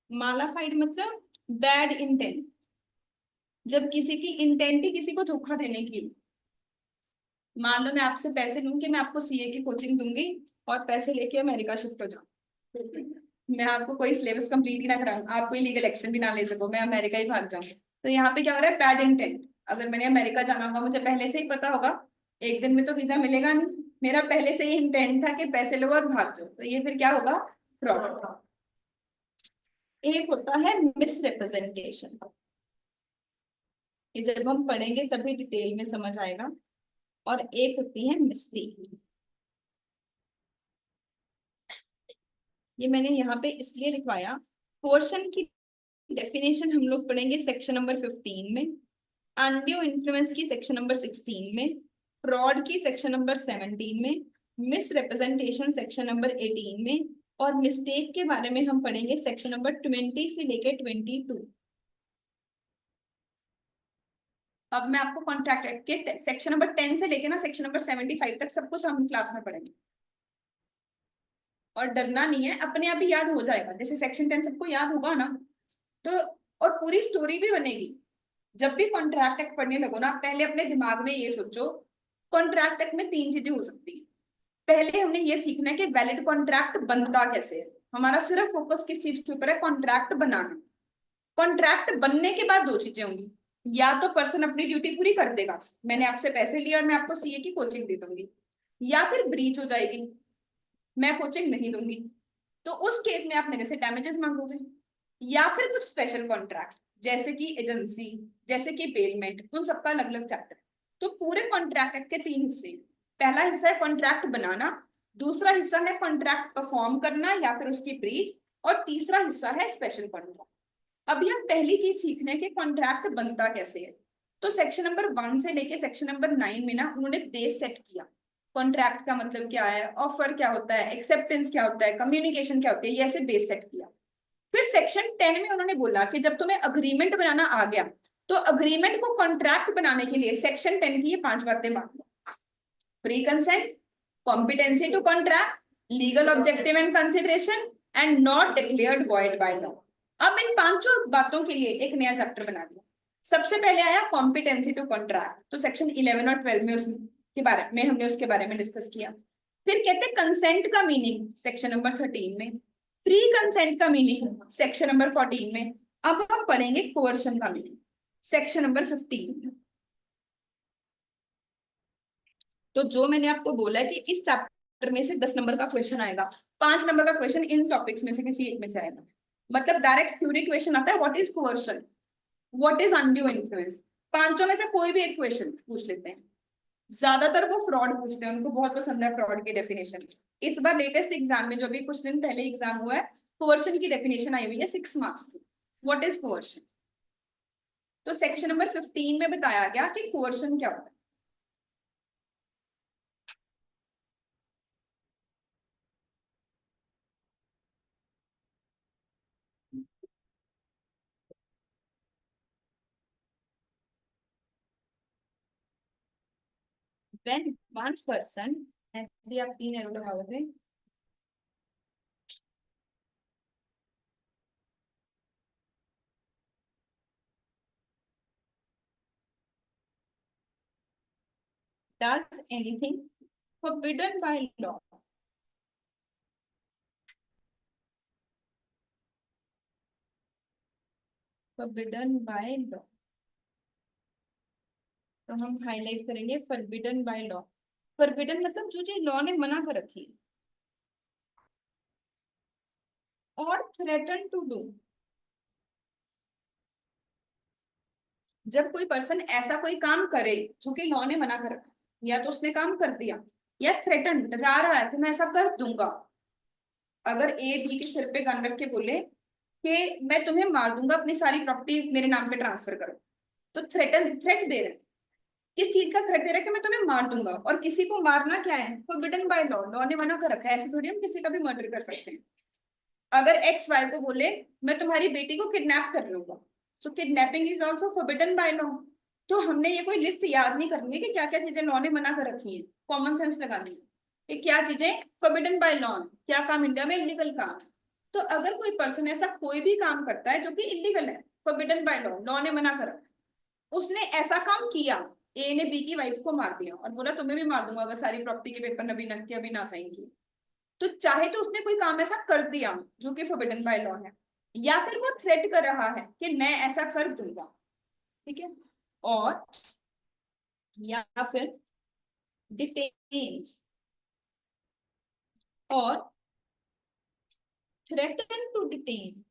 मालाफाइड मतलब बैड इंटेंट, जब किसी की इंटेंट ही किसी को धोखा देने की। मान लो मैं आपसे पैसे लूं कि मैं आपको सीए की कोचिंग दूंगी और पैसे लेके अमेरिका शिफ्ट हो जाऊं, मैं आपको कोई सिलेबस कंप्लीट ही ना कराऊं, आप कोई लीगल एक्शन भी ना ले सको, मैं अमेरिका ही भाग जाऊं, तो यहाँ पे क्या हो रहा है? Bad intent. अगर मैंने अमेरिका जाना होगा, मुझे पहले से ही पता होगा एक दिन में तो वीजा मिलेगा नहीं, मेरा पहले से ही इंटेंट था कि पैसे लो और भाग जाओ, तो ये फिर क्या होगा? फ्रॉड। एक होता है मिसरिप्रेजेंटेशन, ये जब हम पढ़ेंगे तभी डिटेल में समझ आएगा, और एक होती है मिस्टेक। ये मैंने यहाँ पे इसलिए लिखवाया, कोercion की डेफिनेशन हम लोग पढ़ेंगे सेक्शन नंबर 15 में, अनड्यू इन्फ्लुएंस की सेक्शन नंबर 16 में, फ्रॉड की सेक्शन नंबर 17 में, मिस रिप्रेजेंटेशन सेक्शन नंबर 18 में, और मिस्टेक के बारे में हम पढ़ेंगे सेक्शन नंबर 20 से लेके 22। अब मैं आपको कॉन्ट्रैक्ट एक्ट के सेक्शन नंबर 10 से लेके ना सेक्शन नंबर 75 तक सब कुछ हम क्लास में पढ़ेंगे, और डरना नहीं है, अपने आप ही याद हो जाएगा। जैसे सेक्शन 10 सबको याद होगा ना, तो और पूरी स्टोरी भी बनेगी। जब भी कॉन्ट्रैक्ट एक्ट पढ़ने लगो ना, पहले अपने दिमाग में ये सोचो कॉन्ट्रैक्ट एक्ट में 3 चीजें हो सकती है। पहले हमने ये सीखना है कि वैलिड कॉन्ट्रैक्ट बनता कैसे है। हमारा सिर्फ फोकस किस चीज के ऊपर है? कॉन्ट्रैक्ट बनाना। कॉन्ट्रैक्ट बनने के बाद 2 चीजें होंगी, या तो पर्सन अपनी ड्यूटी पूरी कर देगा, मैंने आपसे पैसे लिए और मैं आपको सीए की कोचिंग दे दूंगी, या फिर ब्रीच हो जाएगी, मैं कोचिंग नहीं दूंगी, तो उस केस में आप मेरे से डैमेजेस मांगोगे, या फिर कुछ स्पेशल कॉन्ट्रैक्ट जैसे कि एजेंसी, जैसे कि पेमेंट, उन सबका अलग अलग चैप्टर। तो पूरे कॉन्ट्रैक्ट के 3 हिस्से, पहला हिस्सा है कॉन्ट्रैक्ट बनाना, दूसरा हिस्सा है कॉन्ट्रैक्ट परफॉर्म करना या फिर उसकी ब्रीच, और तीसरा हिस्सा है स्पेशल कॉन्ट्रैक्ट। अभी हम पहली चीज सीखने के कॉन्ट्रैक्ट बनता कैसे है। तो सेक्शन नंबर 1 से लेके सेक्शन नंबर 9 में ना उन्होंने बेस सेट किया, कॉन्ट्रैक्ट का मतलब क्या है, ऑफर क्या होता है, एक्सेप्टेंस क्या होता है, कम्युनिकेशन क्या होती है, ये ऐसे बेस सेट किया। फिर सेक्शन 10 में उन्होंने बोला कि जब तुम्हें अग्रीमेंट बनाना आ गया, तो अग्रीमेंट को कॉन्ट्रैक्ट बनाने के लिए सेक्शन 10 की ये 5 बातें मान लो। Free consent, competency to contract, legal objective and consideration, and not declared void by law. अब इन 5 बातों के लिए एक नया चैप्टर बना दिया। सबसे पहले आया कॉम्पिटेंसी टू कॉन्ट्रैक्ट, तो सेक्शन 11 और 12 में उसके बारे में हमने उसके बारे में डिस्कस किया। फिर कहते हैं कंसेंट का मीनिंग सेक्शन नंबर 13 में, फ्री कंसेंट का मीनिंग सेक्शन नंबर 14 में, अब हम पढ़ेंगे कोercion का मीनिंग सेक्शन नंबर 15 में। तो जो मैंने आपको बोला है कि इस चैप्टर में से 10 नंबर का क्वेश्चन आएगा, 5 नंबर का क्वेश्चन इन टॉपिक्स में से किसी एक में से आएगा। मतलब डायरेक्ट थ्योरी क्वेश्चन आता है, what is coercion, what is undue influence, 5 में से कोई भी एक क्वेश्चन पूछ लेते हैं। ज्यादातर वो फ्रॉड पूछते हैं, उनको बहुत पसंद है फ्रॉड की डेफिनेशन। इस बार लेटेस्ट एग्जाम में जो भी कुछ दिन पहले एग्जाम हुआ है, कोercion की डेफिनेशन आई हुई है 6 मार्क्स की। What is coercion? तो सेक्शन नंबर 15 में बताया गया कि कोअर्शन क्या होता है। When one person, ऐसे आप 3 एरो लगाओगे, does anything forbidden by law, forbidden by law, तो हम हाईलाइट करेंगे forbidden by law। forbidden मतलब जो चीज लॉ ने मना कर रखी है, और threaten to do, जब कोई पर्सन ऐसा कोई काम करे जो कि लॉ ने मना कर रखा, या तो उसने काम कर दिया, या थ्रेटन डरा रहा है कि मैं ऐसा कर दूंगा। अगर ए बी के सिर पे गन रख के बोले कि मैं तुम्हें मार दूंगा, अपनी सारी प्रॉपर्टी मेरे नाम पे ट्रांसफर करो, तो थ्रेट दे रहे हैं। किस चीज का थ्रेट दे रहा है? कि मैं तुम्हें मार दूंगा। और किसी को मारना क्या है? फोरबिडन बाय लॉ, लॉ ने मना कर रखा है, ऐसे थोड़ी हम किसी का भी मर्डर कर सकते हैं। अगर एक्स वाई को बोले मैं तुम्हारी बेटी को किडनैप कर लूंगा, so kidnapping is also forbidden by law. तो हमने ये कोई लिस्ट याद नहीं करनी है कि क्या क्या चीजें लॉ ने मना कर रखी है, कॉमन सेंस लगानी है कि क्या चीजें फोरबिडन बाय लॉ, क्या काम इंडिया में इलीगल काम। तो अगर कोई पर्सन ऐसा कोई भी काम करता है जो कि इलीगल है, फोरबिडन बाय लॉ, लॉ ने मना कर रखा है, उसने ऐसा काम किया, ए ने बी की वाइफ को मार दिया और बोला तुम्हें भी मार दूंगा अगर सारी प्रॉपर्टी के पेपर अभी ना साइन किए, तो चाहे तो उसने कोई काम ऐसा कर दिया जो कि फोरबिडन बाय लॉ है, या फिर वो थ्रेट कर रहा है कि मैं ऐसा कर दूंगा, ठीक है, और या फिर डिटेन्स और threaten to detain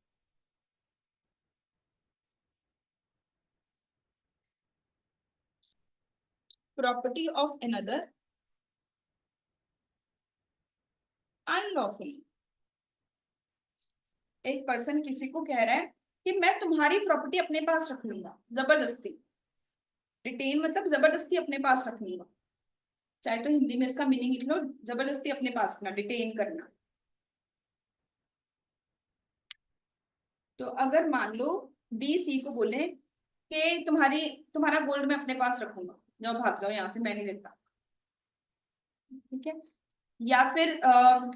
property of another unlawfully. एक पर्सन किसी को कह रहा है कि मैं तुम्हारी प्रॉपर्टी अपने पास रख लूंगा, जबरदस्ती। डिटेन मतलब जबरदस्ती अपने पास रख लूंगा, चाहे तो हिंदी में इसका मीनिंग लिख लो, जबरदस्ती अपने पास रखना, डिटेन करना। तो अगर मान लो बी सी को बोले कि तुम्हारा गोल्ड मैं अपने पास रखूंगा, जाओ भाग जाओ यहाँ से, मैं नहीं देता, ठीक है। या फिर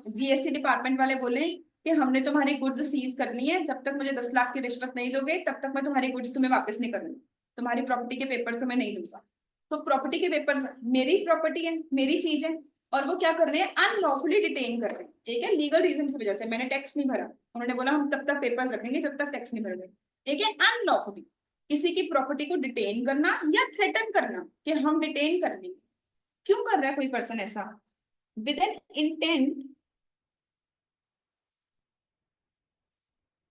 जीएसटी डिपार्टमेंट वाले बोले कि हमने तुम्हारी गुड्स सीज करनी है, जब तक मुझे 10 लाख की रिश्वत नहीं दोगे तब तक मैं तुम्हारी गुड्स तुम्हें वापस नहीं करूंगी, तुम्हारी प्रॉपर्टी के पेपर्स तुम्हें नहीं दूंगा। तो प्रॉपर्टी के पेपर्स मेरी प्रॉपर्टी है, मेरी चीज है, और वो क्या कर रहे हैं? अनलॉफुली डिटेन कर रहे हैं। एक है लीगल रीजन की वजह से, मैंने टैक्स नहीं भरा, उन्होंने बोला हम तब तक पेपर्स रखेंगे जब तक टैक्स नहीं भरोगे। एक है अनलॉफुली, किसी की प्रॉपर्टी को डिटेन करना या थ्रेटन करना कि हम डिटेन कर लेंगे। क्यों कर रहा है कोई पर्सन ऐसा? with an intent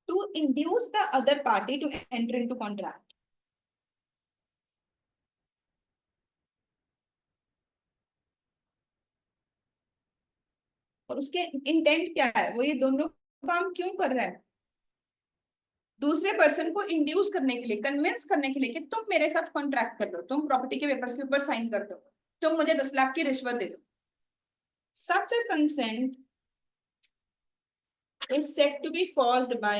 to induce the other party to enter into contract। और उसके इंटेंट क्या है? वो ये दोनों काम क्यों कर रहा है? दूसरे पर्सन को इंड्यूस करने के लिए, कन्विंस करने के लिए कि तुम मेरे साथ कॉन्ट्रैक्ट कर दो, तुम प्रॉपर्टी के पेपर्स के ऊपर साइन कर दो, तुम मुझे 10 लाख की रिश्वत दे दो। Such a consent is said to be caused by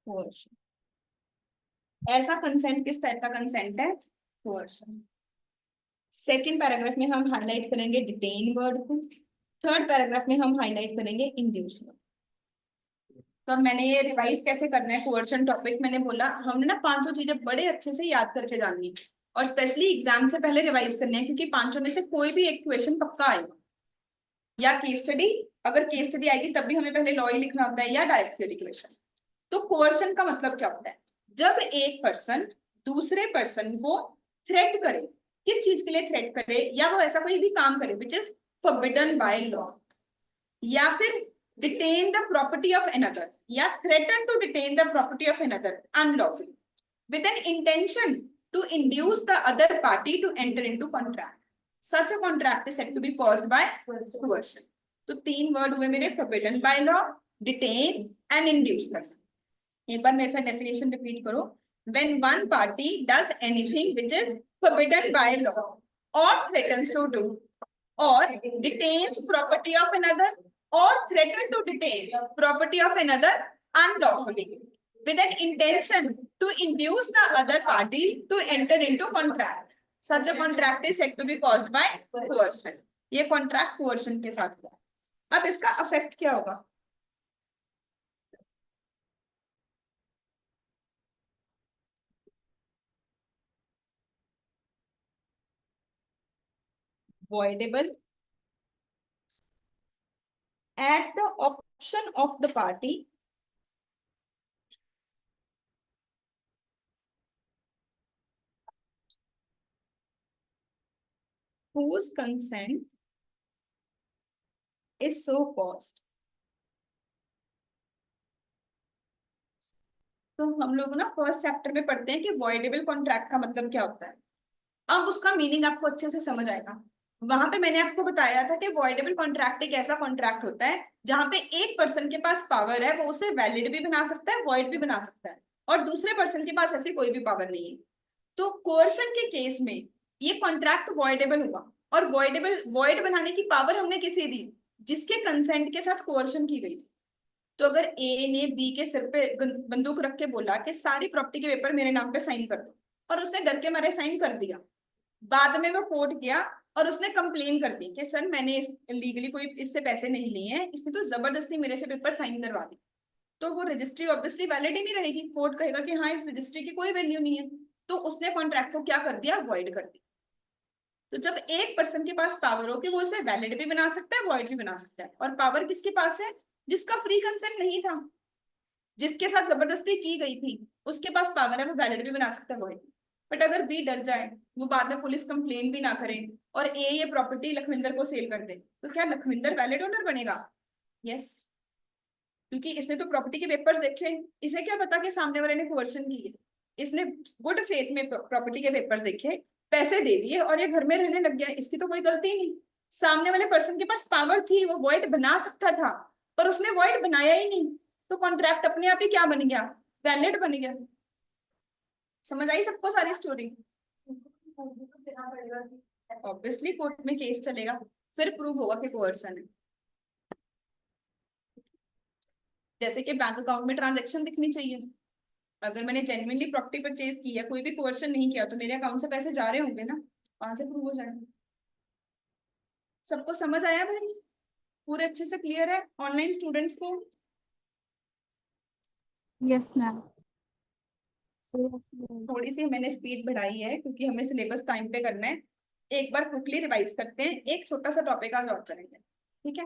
coercion। ऐसा कंसेंट किस टाइप का कंसेंट है? कोअर्शन। सेकेंड पैराग्राफ में हम हाईलाइट करेंगे डिटेन वर्ड को, थर्ड पैराग्राफ में हम हाईलाइट करेंगे इंड्यूस वर्ड। तो अब मैंने ये रिवाइज कैसे करना है कोअर्शन टॉपिक, मैंने बोला हमने ना पांचों चीजें बड़े अच्छे से याद करके जाननी है, और स्पेशली एग्जाम से पहले रिवाइज करनी है, क्योंकि पांचों में से कोई भी एक क्वेश्चन पक्का आएगा, या केस स्टडी, अगर केस स्टडी आएगी तब भी हमें पहले लॉ ही लिखना होता है, या डायरेक्ट थ्योरी क्वेश्चन। तो कोअर्शन का मतलब क्या होता है? जब एक पर्सन दूसरे पर्सन को थ्रेट करे, किस चीज के लिए थ्रेट करे, या वो ऐसा कोई भी काम करे which is forbidden by law, या फिर detain the property of another, या threaten to detain the property of another unlawfully with an intention to induce the other party to enter into contract. Such a contract is said to be caused by coercion. तो 3 word हुए मेरे, forbidden by law, detain and induce करना। एक बार मेरे साथ definition repeat करो। When one party does anything which is forbidden by law और threatens to do or detains property of another or threaten to detain property of another unlawfully with an intention to induce the other party to enter into contract. Such a contract is said to be caused by coercion. ये contract कोercion के साथ हुआ। अब इसका affect क्या होगा? voidable at the option of the party whose consent is so caused। तो हम लोग ना फर्स्ट चैप्टर में पढ़ते हैं कि वॉइडेबल कॉन्ट्रैक्ट का मतलब क्या होता है। अब उसका मीनिंग आपको अच्छे से समझ आएगा। वहां पे मैंने आपको बताया था कि वॉइडेबल कॉन्ट्रैक्ट एक ऐसा कॉन्ट्रैक्ट होता है जहां पे एक पर्सन के पास पावर है, वो उसे वैलिड भी बना सकता है, वॉइड भी बना सकता है, और दूसरे पर्सन के पास ऐसी कोई भी पावर नहीं है। तो कोर्शन के केस में ये कॉन्ट्रैक्ट वॉइडेबल होगा, और वॉइड बनाने की पावर हमने किसे दी? जिसके कंसेंट के साथ कोर्शन की गई थी। तो अगर ए ने बी के सिर पे बंदूक रख के बोला कि सारी प्रॉपर्टी के पेपर मेरे नाम पे साइन कर दो, और उसने डर के मारे साइन कर दिया, बाद में वो कोर्ट गया और उसने कंप्लेन कर दी कि सर मैंने लीगली कोई इससे पैसे नहीं लिए हैं, इसने तो जबरदस्ती मेरे से पेपर साइन करवा दी, तो वो रजिस्ट्री ऑब्वियसली वैलिड ही नहीं रहेगी। कोर्ट कहेगा कि हाँ इस रजिस्ट्री की कोई वैल्यू नहीं है, तो उसने कॉन्ट्रैक्ट को क्या कर दिया? वॉइड कर दिया। तो जब एक पर्सन के पास पावर हो कि वो इसे वैलिड भी बना सकता है, वॉइड भी बना सकता है, और पावर किसके पास है? जिसका फ्री कंसेंट नहीं था, जिसके साथ जबरदस्ती की गई थी, उसके पास पावर है, वो वैलिड भी बना सकता है, वॉइड। बट अगर बी डर जाए, वो बाद में पुलिस कंप्लेन भी ना करे, और ए ये प्रॉपर्टी लखविंदर को सेल कर दे, तो क्या लखविंदर वैलिड ओनर बनेगा? यस, क्योंकि इसने तो प्रॉपर्टी के पेपर्स देखे, इसे क्या पता कि सामने वाले ने कोर्शन की है। इसने गुड फेथ में प्रॉपर्टी के पेपर्स देखे, पैसे दे दिए, और ये घर में रहने लग गया, इसकी तो कोई गलती नहीं। सामने वाले पर्सन के पास पावर थी, वो वॉइड बना सकता था, पर उसने वॉइड बनाया ही नहीं, तो कॉन्ट्रैक्ट अपने आप ही क्या बन गया? वैलिड बन गया। समझ आई सबको सारी स्टोरी? ऑब्वियसली कोर्ट में केस चलेगा, फिर प्रूव होगा कि कोर्शन है। जैसे कि बैंक अकाउंट में ट्रांजैक्शन दिखनी चाहिए। अगर मैंने जेन्युइनली प्रॉपर्टी परचेज की है, कोई भी कोर्शन नहीं किया, तो मेरे अकाउंट से पैसे जा रहे होंगे ना, वहां से प्रूव हो जाएगा। सबको समझ आया भाई? पूरे अच्छे से क्लियर है ऑनलाइन स्टूडेंट्स को? Yes ma'am. थोड़ी सी मैंने स्पीड बढ़ाई है क्योंकि हमें सिलेबस टाइम पे करना है। एक बार क्विकली रिवाइज करते हैं, एक छोटा सा टॉपिक आज और करेंगे, ठीक है?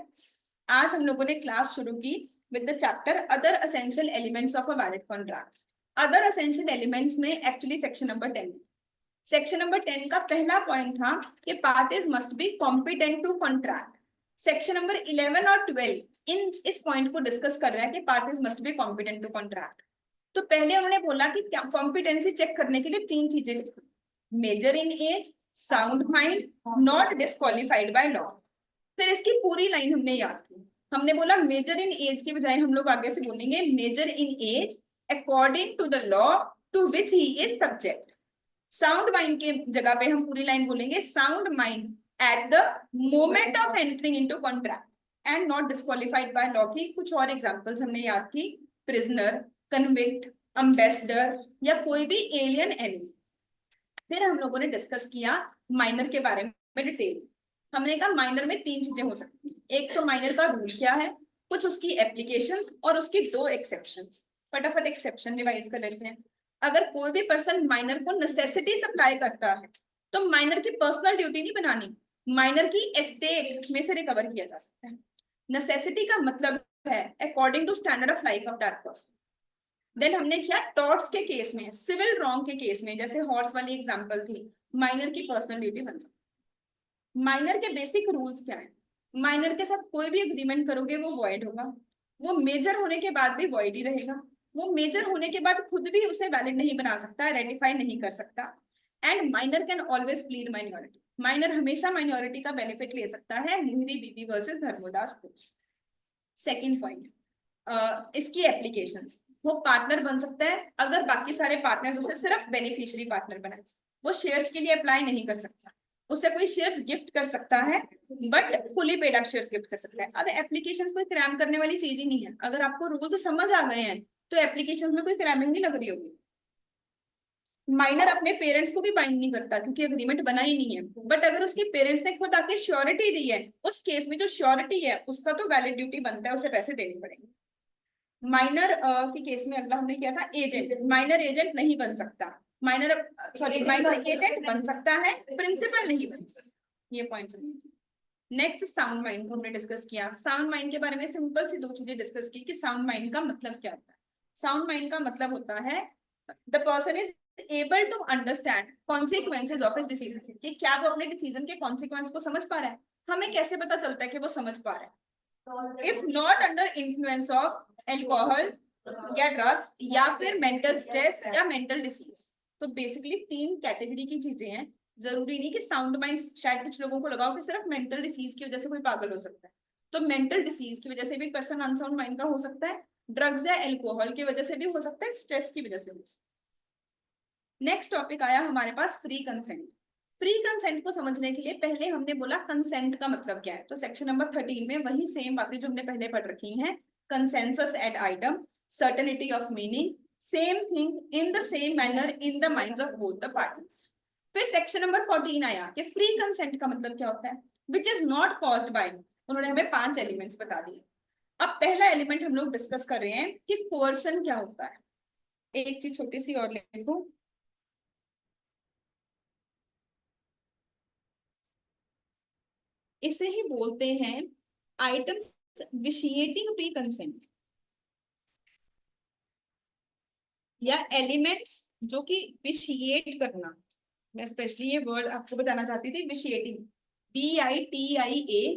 आज हम लोगों ने क्लास शुरू की with the chapter other essential elements of a valid contract. Other essential elements में actually section number 10, section number 10 का पहला पॉइंट था कि parties must be competent to contract. Section number 11 और 12 इस पॉइंट को डिस्कस कर रहा है कि parties must be competent to contract. तो पहले उन्होंने बोला कि कॉम्पिटेंसी चेक करने के लिए 3 चीजें लिखी: major in age, sound mind, not disqualified by law. फिर इसकी पूरी लाइन हमने याद की। हमने बोला मेजर इन एज के बजाय हम लोग आगे से बोलेंगे major in age according to the law to which he is subject. Sound mind के जगह पे हम पूरी लाइन बोलेंगे sound mind at the moment of entering into contract and not disqualified by law की कुछ और एग्जांपल्स हमने याद की: प्रिजनर, कन्विक्ट, एम्बेसडर, या कोई भी एलियन एनिमी। फिर हम लोगों ने डिस्कस किया माइनर के बारे में डिटेल। हमने कहा माइनर में 3 चीजें हो सकती हैं। एक तो माइनर का रूल क्या है, कुछ उसकी एप्लीकेशंस, और उसकी 2 एक्सेप्शंस। फटाफट एक्सेप्शन रिवाइज कर लेते हैं। अगर कोई भी पर्सन माइनर को नेसेसिटी सप्लाई करता है, तो माइनर की पर्सनल ड्यूटी नहीं बनानी, माइनर की एस्टेट में से रिकवर किया जा सकता है। नेसेसिटी का मतलब है according to standard of life of that person. Then हमने किया टॉर्ट्स के केस में, सिविल रॉन्ग के केस में, जैसे हॉर्स वाली एग्जांपल थी, माइनर की पर्सनल ड्यूटी बन सकती। माइनर के बेसिक रूल्स क्या है? माइनर के साथ कोई भी एग्रीमेंट करोगे वो वॉइड होगा, वो मेजर होने के बाद भी वॉइड ही रहेगा, वो मेजर होने के बाद खुद भी उसे वैलिड नहीं बना सकता, रेटिफाई नहीं कर सकता। And minor can always plead minority. Minor हमेशा माइनॉरिटी का बेनिफिट ले सकता है, Mohini Bibee versus Dharmodas Bose. Second point, इसकी एप्लीकेशंस, वो पार्टनर बन सकता है अगर बाकी सारे पार्टनर्स उसे सिर्फ बेनिफिशियरी पार्टनर बनाए। वो शेयर्स के लिए अप्लाई नहीं कर सकता, उसे कोई शेयर्स गिफ्ट कर सकता है but fully paid up shares gift कर सकता है। अब एप्लीकेशंस कोई क्रैम करने वाली चीज ही नहीं है, अगर आपको रूल्स समझ आ गए हैं तो एप्लीकेशंस में कोई क्रैमिंग नहीं लग रही होगी। माइनर अपने पेरेंट्स को भी बाइंड नहीं करता क्योंकि एग्रीमेंट बना ही नहीं है, बट अगर उसके पेरेंट्स ने खुद आके श्योरिटी दी है, उस केस में जो श्योरिटी है उसका तो वैलिड ड्यूटी बनता है, उसे पैसे देने पड़ेंगे। माइनर के केस में अगला हमने किया था एजेंट, माइनर एजेंट नहीं बन सकता, माइनर एजेंट बन सकता है, प्रिंसिपल नहीं बन सकता, ये पॉइंट। नेक्स्ट साउंड माइंड को हमने डिस्कस किया। साउंड माइंड के बारे में सिंपल सी 2 चीजें डिस्कस की कि साउंड माइंड का मतलब क्या होता है। साउंड माइंड का मतलब होता है the person is able to understand consequences of his decision, कि क्या वो अपने डिसीजन के कॉन्सिक्वेंस को समझ पा रहा है। हमें कैसे पता चलता है कि वो समझ पा रहा है? If not under influence of alcohol या ड्रग्स या फिर मेंटल स्ट्रेस या मेंटल डिसीज। तो बेसिकली 3 कैटेगरी की चीजें हैं, जरूरी नहीं कि साउंड माइंड, शायद कुछ लोगों को लगाओ कि सिर्फ मेंटल डिसीज की वजह से कोई पागल हो सकता है, तो मेंटल डिसीज की वजह से भी पर्सन अनसाउंड माइंड का हो सकता है, ड्रग्स या एल्कोहल की वजह से भी हो सकता है, स्ट्रेस की वजह से हो सकता है। नेक्स्ट टॉपिक आया हमारे पास फ्री कंसेंट। फ्री कंसेंट को समझने के लिए पहले हमने बोला कंसेंट का मतलब क्या है, तो सेक्शन नंबर 13 में वही सेम बातें जो हमने पहले पढ़ रखी हैं, consensus ad idem, certainty of meaning, same thing in the same manner in the minds of both the parties. फिर सेक्शन नंबर 14 आया कि फ्री कंसेंट का मतलब क्या होता है, which is not caused bye, उन्होंने हमें 5 एलिमेंट्स बता दिए। अब पहला एलिमेंट हम लोग डिस्कस कर रहे हैं कि कोर्शन क्या होता है। एक चीज छोटी सी और लिखो, इसे ही बोलते हैं आइटम्स विशिएटिंग फ्री कंसेंट, या एलिमेंट्स जो कि विशिएट करना। मैं स्पेशली ये वर्ड आपको बताना चाहती थी, विशिएटिंग, BITIATING,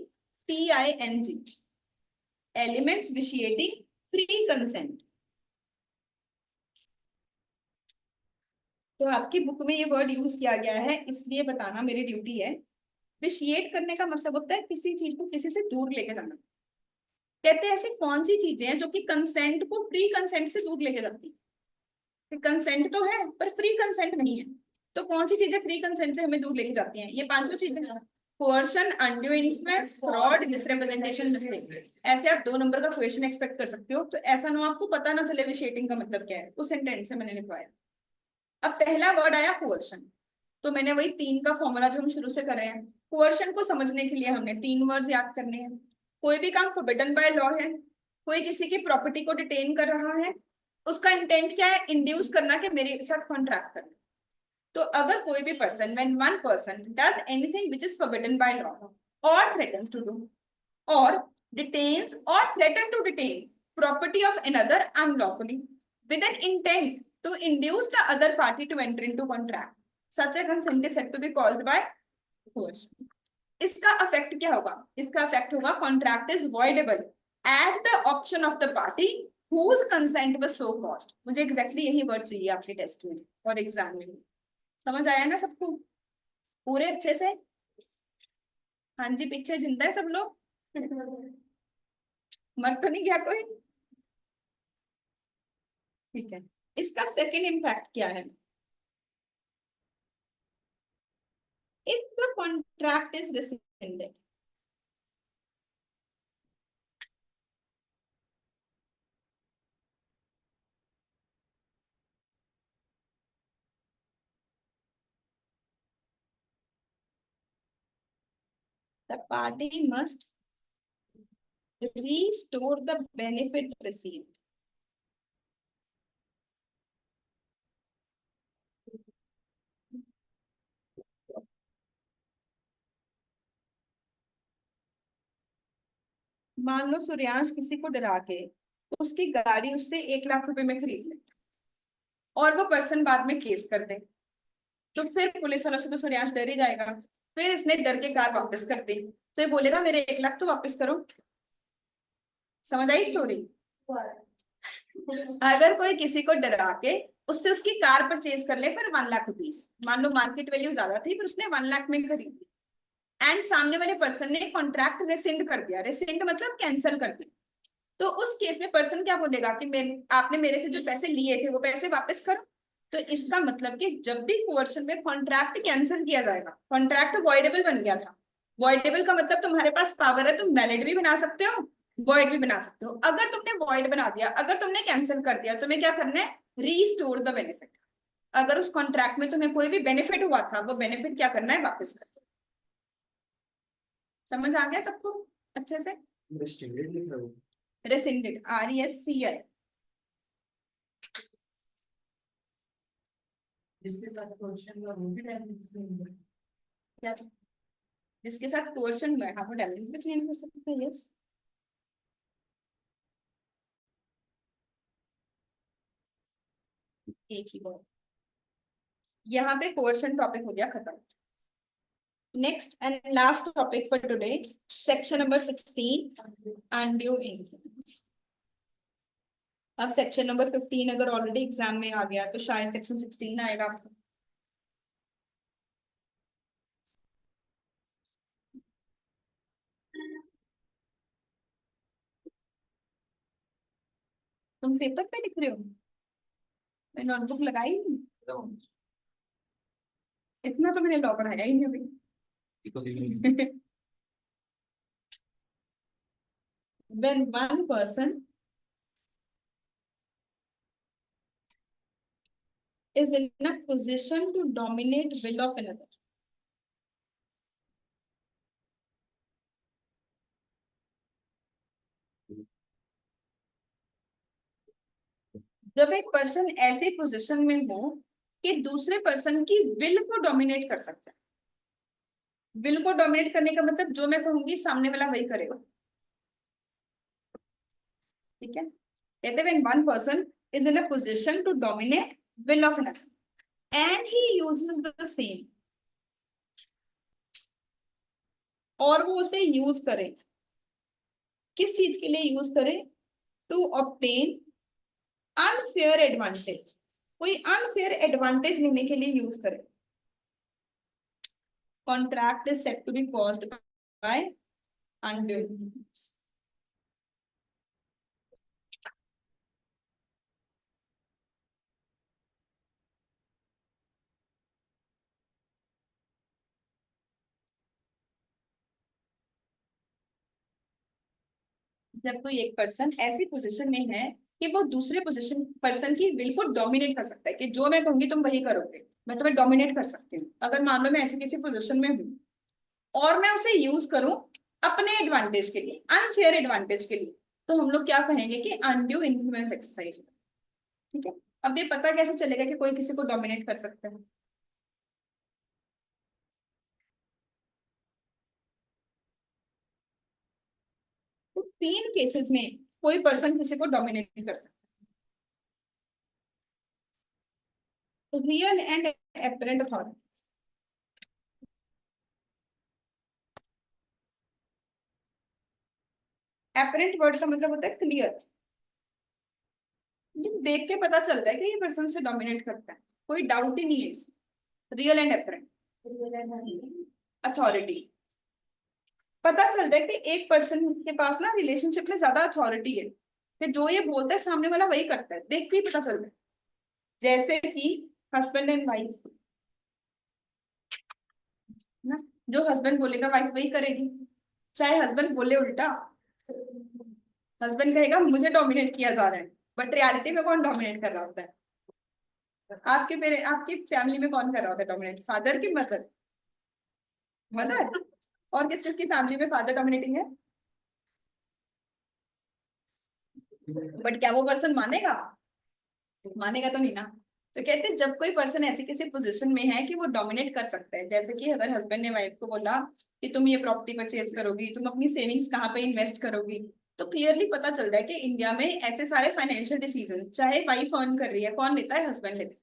एलिमेंट्स विशिएटिंग फ्री कंसेंट। तो आपकी बुक में ये वर्ड यूज किया गया है, इसलिए बताना मेरी ड्यूटी है। विशिएट करने का मतलब होता है किसी चीज को किसी से दूर लेके जाना। कहते हैं ऐसी कौन सी चीजें हैं जो कि कंसेंट को फ्री कंसेंट से दूर लेके जाती है। कंसेंट तो है पर फ्री कंसेंट नहीं है, तो कौन सी चीजें फ्री कंसेंट से हमें दूर लेके जाती हैं? ये 5 चीजें, coercion, undue influence, fraud, misrepresentation, mistake. ऐसे आप 2 नंबर का क्वेश्चन एक्सपेक्ट कर सकते हो, तो ऐसा ना आपको पता ना चले विशिएटिंग का मतलब क्या है, उस इंटेंट से मैंने लिखवाया। अब पहला वर्ड आया कोercion, तो मैंने वही 3 का फॉर्मूला जो हम शुरू से कर रहे हैं, कोercion को समझने के लिए हमने 3 वर्ड्स याद करने हैं। कोई भी काम फॉरबिडन बाय लॉ है, कोई किसी की प्रॉपर्टी को डिटेन कर रहा है, उसका इंटेंट क्या है? इंड्यूस करना कि मेरे साथ कॉन्ट्रैक्ट करना। तो अगर कोई भी person, when one person does anything which is forbidden bye law और थ्रेटन्स टू डू और detains or threaten to detain property of another unlawfully with an intent to induce the other party to enter into contract, such a consent is said to be caused by coercion. इसका affect क्या होगा? इसका affect होगा contract is voidable at the option of the party whose consent was so caused. मुझे exactly यही word चाहिए आपके test में और एग्जाम में। समझ आया ना सबको पूरे अच्छे से? हाँ जी, पीछे जिंदा है सब लोग? मर तो नहीं गया कोई? ठीक है। इसका सेकंड इम्पैक्ट क्या है? If the contract is rescinded, the party must restore the benefit received. मान लो सूर्यांश किसी को डरा के उसकी गाड़ी उससे 1 लाख रुपए में खरीद ले और वो पर्सन बाद में केस कर दे, तो फिर पुलिस वालों से तो सूर्यांश डर ही जाएगा। फिर इसने डर के कार वापस कर दी, तो ये बोलेगा मेरे 1 लाख तो वापस करो। समझ आई स्टोरी? अगर कोई किसी को डरा के उससे उसकी कार परचेज कर ले फिर 1 लाख रुपीज, मान लो मार्केट वैल्यू ज्यादा थी पर उसने 1 लाख में खरीदी, एंड सामने वाले पर्सन ने कॉन्ट्रैक्ट रेसिंड कर दिया, रेसिंड मतलब कैंसिल कर दिया, तो उस केस में पर्सन क्या बोलेगा कि आपने मेरे से जो पैसे लिए थे वो पैसे वापस करो। तो इसका मतलब कि जब भी कोर्शन में कॉन्ट्रैक्ट कैंसिल किया जाएगा, कॉन्ट्रैक्ट वॉइडेबल बन गया था, वॉइडेबल का मतलब तुम्हारे पास पावर है, तुम वैलिड भी बना सकते हो, वॉइड भी बना सकते हो। अगर तुमने वॉइड बना दिया, अगर तुमने कैंसिल कर दिया, तुम्हें क्या करना है, रीस्टोर द बेनिफिट। अगर उस कॉन्ट्रैक्ट में तुम्हें कोई भी बेनिफिट हुआ था, वो बेनिफिट क्या करना है, वापस कर दो। समझ आ गया सबको अच्छे से? Restricted लिख रहा हूँ। रेसिंडेड, RESCI। जिसके साथ क्वेश्चन हुआ वो भी डायमेंशन में क्या जिसके साथ कोर्शन हुआ है, हाँ, वो डैमेज भी क्लेम कर सकते हैं। यस, एक ही बात, यहाँ पे कोर्शन टॉपिक हो गया खत्म। Next and last topic for today, section number 16, undue influence. अब सेक्शन नंबर 15 अगर ऑलरेडी एग्जाम में आ गया तो शायद सेक्शन 16 आएगा आपको। तुम पेपर पे लिख रहे हो? मैं नोटबुक लगाई नहीं, इतना तो मैंने लॉ पढ़ाया ही नहीं अभी। When one person is in a position to dominate will of another, जब एक पर्सन ऐसे पोजीशन में हो कि दूसरे पर्सन की विल को डोमिनेट कर सकता है। विल को डोमिनेट करने का मतलब जो मैं कहूंगी सामने वाला वही करेगा, ठीक है? कहते हैं when one person is in a position to dominate will of another and he uses the same, और वो उसे यूज करे, किस चीज के लिए यूज करे, टू ऑब्टेन अनफेयर एडवांटेज, कोई अनफेयर एडवांटेज लेने के लिए यूज करे। Contract is said to be caused by undue influence. जब कोई एक पर्सन ऐसी पोजीशन में है कि वो दूसरे पोजीशन पर्सन की विल को डोमिनेट कर सकता है, कि जो मैं कहूंगी तुम वही करोगे, मैं तुम्हें डोमिनेट कर सकती हूँ। अगर मान लो मैं ऐसी किसी पोजीशन में हूँ और मैं उसे यूज करूं अपने एडवांटेज के लिए, अनफेयर एडवांटेज के लिए, तो हम लोग क्या कहेंगे कि अनड्यू इन्फ्लुएंस एक्सरसाइज। ठीक है, अब ये पता कैसे चलेगा कि कोई किसी को डोमिनेट कर सकता है? तो 3 केसेस में कोई पर्सन किसी को डोमिनेट कर सकता है, real and apparent authority. Apparent word का मतलब होता है क्लियर, देख के पता चल रहा है कि ये पर्सन से डोमिनेट करता है, कोई डाउट ही नहीं है इसमें। रियल एंड एपरेंट अथॉरिटी, पता चल रहा है कि एक पर्सन के पास ना रिलेशनशिप में ज्यादा अथॉरिटी है, कि जो ये बोलता है सामने वाला वही करता है, देख के ही पता चल रहा है। जैसे कि हस्बैंड एंड वाइफ ना, जो हस्बैंड बोलेगा वाइफ वही करेगी, चाहे हस्बैंड बोले उल्टा। हस्बैंड कहेगा मुझे डोमिनेट किया जा रहा है, बट रियलिटी में कौन डोमिनेट कर रहा होता है? आपकी फैमिली में कौन कर रहा होता है डोमिनेट? फादर की मदर? मदर। और किस किस की फैमिली में फादर डोमिनेटिंग है? बट क्या वो पर्सन मानेगा? मानेगा तो नहीं ना। तो कहते हैं जब कोई पर्सन ऐसी किसी पोजीशन में है कि वो डोमिनेट कर सकता है, जैसे कि अगर हस्बैंड ने वाइफ को बोला कि तुम ये प्रॉपर्टी परचेज करोगी, तुम अपनी सेविंग्स कहाँ पे इन्वेस्ट करोगी, तो क्लियरली पता चल रहा है कि इंडिया में ऐसे सारे फाइनेंशियल डिसीजन चाहे वाइफ अर्न कर रही है, कौन लेता है? हस्बैंड लेता है।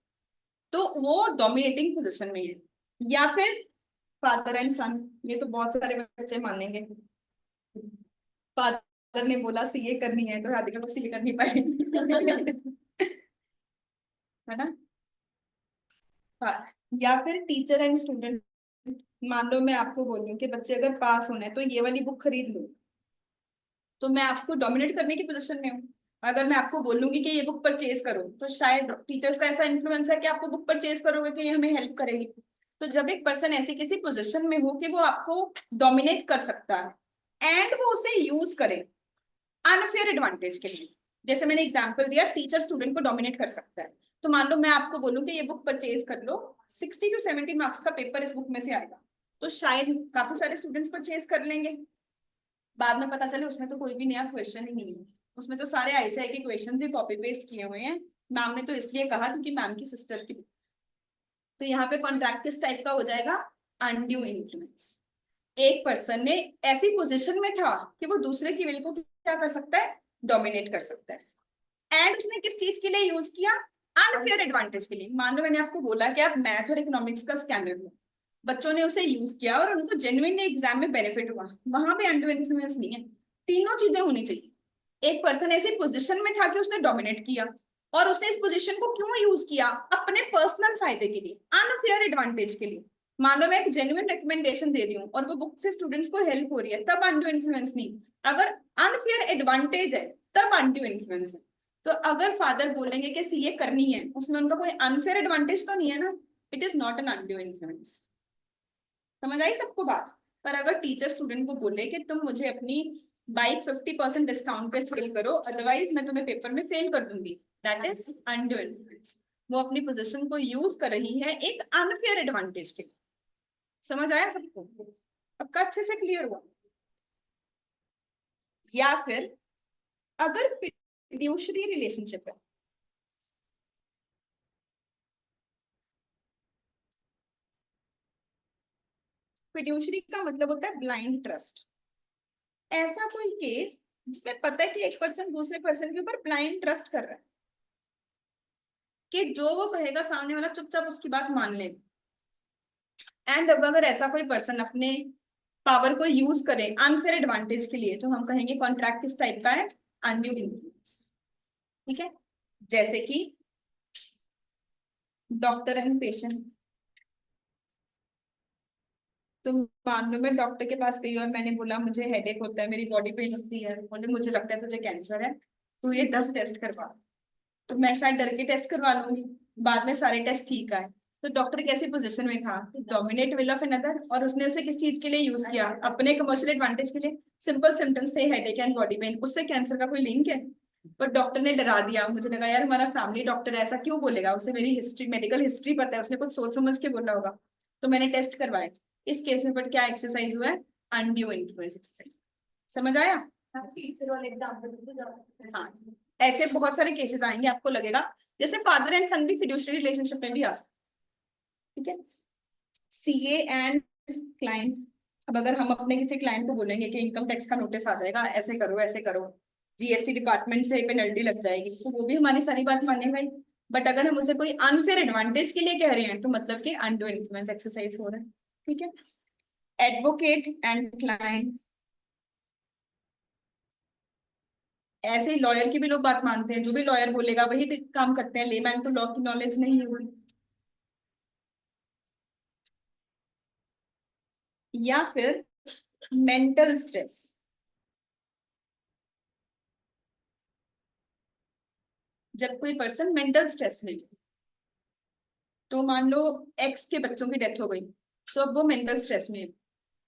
तो वो डोमिनेटिंग पोजिशन में है। या फिर फादर एंड सन, ये तो बहुत सारे बच्चे मानेंगे, फादर ने बोला सीए करनी है तो राधिका को सीए करनी पड़ेगी है ना? हाँ, या फिर टीचर एंड स्टूडेंट, मान लो मैं आपको बोलूं कि बच्चे अगर पास होना है तो ये वाली बुक खरीद लो, तो मैं आपको डोमिनेट करने की पोजीशन में हूँ। अगर मैं आपको बोलूंगी कि ये बुक परचेज करो, तो शायद टीचर्स का ऐसा इन्फ्लुएंस है कि आपको बुक परचेज करोगे कि ये हमें हेल्प करेगी। तो जब एक पर्सन ऐसी किसी पोजीशन में हो कि वो आपको डोमिनेट कर सकता है एंड वो उसे यूज करे अनफेयर एडवांटेज के लिए, जैसे मैंने एग्जांपल दिया टीचर स्टूडेंट को डोमिनेट कर सकता है, तो मान लो मैं आपको बोलूं कि ये बुक परचेज कर लो, 60 to 70 मार्क्स का पेपर इस बुक में से आएगा, तो शायद काफी सारे स्टूडेंट्स परचेज कर लेंगे। बाद में पता चले उसमें तो कोई भी नया क्वेश्चन ही नहीं है, उसमें तो सारे ऐसे के क्वेश्चन ही कॉपी पेस्ट किए हुए हैं, मैम ने तो इसलिए कहा क्योंकि मैम की सिस्टर की। तो यहाँ पे कॉन्ट्रैक्ट किस टाइप का हो जाएगा, अनड्यू इन्फ्लुएंस। एक पर्सन ने ऐसी पोजीशन में था कि वो दूसरे की विल को क्या कर सकता है, डोमिनेट कर सकता है, एंड उसने किस चीज के लिए यूज किया, अनफेयर एडवांटेज के लिए। मान लो मैंने आपको बोला कि आप मैथ और इकोनॉमिक्स का स्कैनर लो, बच्चों ने उसे यूज किया और उनको जेन्युइन एग्जाम में बेनिफिट हुआ, वहां पे अनड्यू इन्फ्लुएंस नहीं है। तीनों चीजें होनी चाहिए। एक पर्सन ऐसी पोजीशन में था कि उसने डोमिनेट किया, और उसने इस पोजीशन को क्यों यूज किया, अपने पर्सनल फायदे के लिए, अनफेयर एडवांटेज के लिए। मान लो मैं एक जेन्युइन रिकमेंडेशन दे रही हूँ और वो बुक से स्टूडेंट्स को हेल्प हो रही है, तब अनड्यू इन्फ्लुएंस नहीं। अगर अनफेयर एडवांटेज है तब अनड्यू इन्फ्लुएंस है। तो अगर फादर बोलेंगे कि सीए करनी है, उसमें उनका कोई अनफेयर एडवांटेज तो नहीं है ना, it is not an undue influence. समझ आई सबको बात। पर अगर टीचर स्टूडेंट को बोले कि तुम मुझे अपनी बाइक 50% डिस्काउंट पे सेल करो, अदरवाइज मैं तुम्हें पेपर में फेल कर दूंगी, दैट इज अनड्यू इन्फ्लुएंस। वो अपनी पोजीशन को यूज कर रही है एक अनफेयर एडवांटेज के। समझ आया सबको, सबका अच्छे से क्लियर हुआ। या फिर अगर फिड्यूशरी रिलेशनशिप है, फिड्यूशरी का मतलब होता है ब्लाइंड ट्रस्ट। ऐसा कोई केस जिसमें पता है कि एक पर्सन दूसरे पर्सन के ऊपर ब्लाइंड ट्रस्ट कर रहा है, कि जो वो कहेगा सामने वाला चुपचाप उसकी बात मान लेगा। एंड अब अगर ऐसा कोई पर्सन अपने पावर को यूज करे अनफेयर एडवांटेज के लिए, तो हम कहेंगे कॉन्ट्रैक्ट किस टाइप का है, अनड्यू इन्फ्लुएंस। ठीक है, जैसे कि डॉक्टर एंड पेशेंट। तो मान लो मैं डॉक्टर के पास गई और मैंने बोला मुझे हेडेक होता है, मेरी बॉडी पेन होती है, बोले मुझे लगता है तुझे कैंसर है, तो ये 10 टेस्ट करवा। तो मैं शायद डर के टेस्ट करवा लूंगी, बाद में सारे टेस्ट ठीक आए। तो डॉक्टर कैसी पोजीशन में था, डोमिनेट विल ऑफ अनदर, और उसने उसे किस चीज के लिए यूज किया, अपने कमर्शियल एडवांटेज के लिए। सिंपल सिम्टम्स थे हेडेक एंड बॉडी पेन, उससे कैंसर का कोई लिंक है। पर डॉक्टर ने डरा दिया, मुझे लगा यार हमारा फैमिली डॉक्टर है, ऐसा क्यों बोलेगा, उसे मेरी हिस्ट्री मेडिकल हिस्ट्री पता है, उसने कुछ सोच समझ के बोला होगा। तो मैंने टेस्ट करवाए। इस केस में बट क्या एक्सरसाइज हुआ है, अनड्यू इन्फ्लुएंस एक्सरसाइज। समझ आया। टीचर वाले एग्जाम्पल। हाँ, ऐसे बहुत सारे केसेस आएंगे, आपको लगेगा जैसे फादर एंड सन भी फिड्यूशियरी रिलेशनशिप में भी आ सकते। ठीक है, सीए एंड क्लाइंट। अब अगर हम अपने किसी क्लाइंट को बोलेंगे कि इनकम टैक्स का नोटिस आ जाएगा, ऐसे करो ऐसे करो, जीएसटी डिपार्टमेंट से पेनल्टी लग जाएगी, तो वो भी हमारी सारी बात मानेगा ही। बट अगर हम उसे कोई अनफेयर एडवांटेज के लिए कह रहे हैं, तो मतलब कि अनड्यू इन्फ्लुएंस एक्सरसाइज हो रहा है। ठीक है, एडवोकेट एंड क्लाइंट। ऐसे ही लॉयर की भी लोग बात मानते हैं, जो भी लॉयर बोलेगा वही काम करते हैं, लेमैन को लॉ की नॉलेज नहीं होगी। या फिर मेंटल स्ट्रेस। जब कोई पर्सन मेंटल स्ट्रेस में, तो मान लो एक्स के बच्चों की डेथ हो गई, तो अब वो मेंटल स्ट्रेस में है,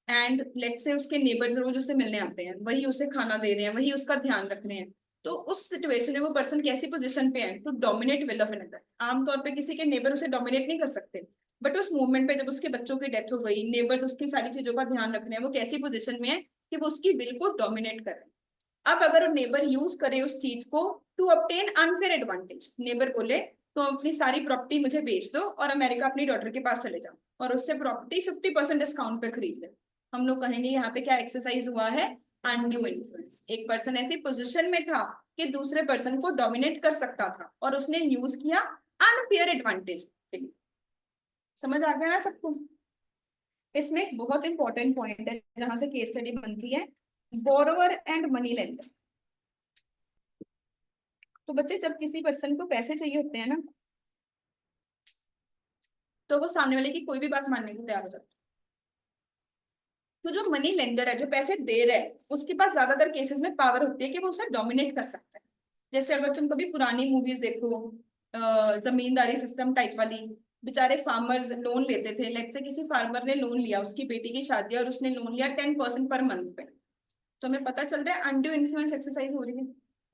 एंड लेट से उसके नेबर्स रोज उसे मिलने आते हैं, वही उसे खाना दे रहे हैं, वही उसका ध्यान रख रहे हैं। तो उस सिचुएशन में वो पर्सन कैसी पोजीशन पे है, तो डोमिनेट विल ऑफ अनदर। आमतौर पे किसी के नेबर उसे डोमिनेट नहीं कर सकते, बट उस मूवमेंट पे जब उसके बच्चों की डेथ हो गई, नेबर्स उसकी सारी चीजों का ध्यान रख रहे हैं, वो कैसी पोजीशन में है कि वो उसकी विल को डोमिनेट कर रहे हैं। अब अगर नेबर यूज करे उस चीज को to obtain unfair advantage, neighbour बोले तो अपनी सारी प्रॉपर्टी मुझे बेच दो और अमेरिका अपनी डॉटर के पास चले जाओ और उससे प्रॉपर्टी 50% डिस्काउंट पे खरीद ले, हम लोग कहेंगे यहाँ पे क्या एक्सरसाइज हुआ है, अनड्यू इन्फ्लुएंस। एक पर्सन ऐसी पोजीशन में था कि दूसरे पर्सन को डोमिनेट कर सकता था और उसने यूज किया अनफेयर एडवांटेज के लिए। समझ आ गया ना सबको। इसमें एक बहुत इंपॉर्टेंट पॉइंट है जहां से केस स्टडी बनती है, बोरोवर एंड मनी लेंडर। तो बच्चे जब किसी पर्सन को पैसे चाहिए होते हैं ना, तो वो सामने वाले की कोई भी बात मानने को तैयार हो जाता है। तो जो मनी लेंडर है, जो पैसे दे रहा है, उसके पास ज्यादातर केसेस में पावर होती है कि वो उसे डोमिनेट कर सकता है। जैसे अगर तुम कभी पुरानी मूवीज देखो, जमींदारी सिस्टम टाइप वाली, बेचारे फार्मर्स लोन लेते थे। लेट्स से किसी फार्मर ने लोन लिया, उसकी बेटी की शादी है और उसने लोन लिया 10% पर मंथ पे, तो हमें पता चल रहा है अनड्यू इन्फ्लुएंस एक्सरसाइज हो रही है।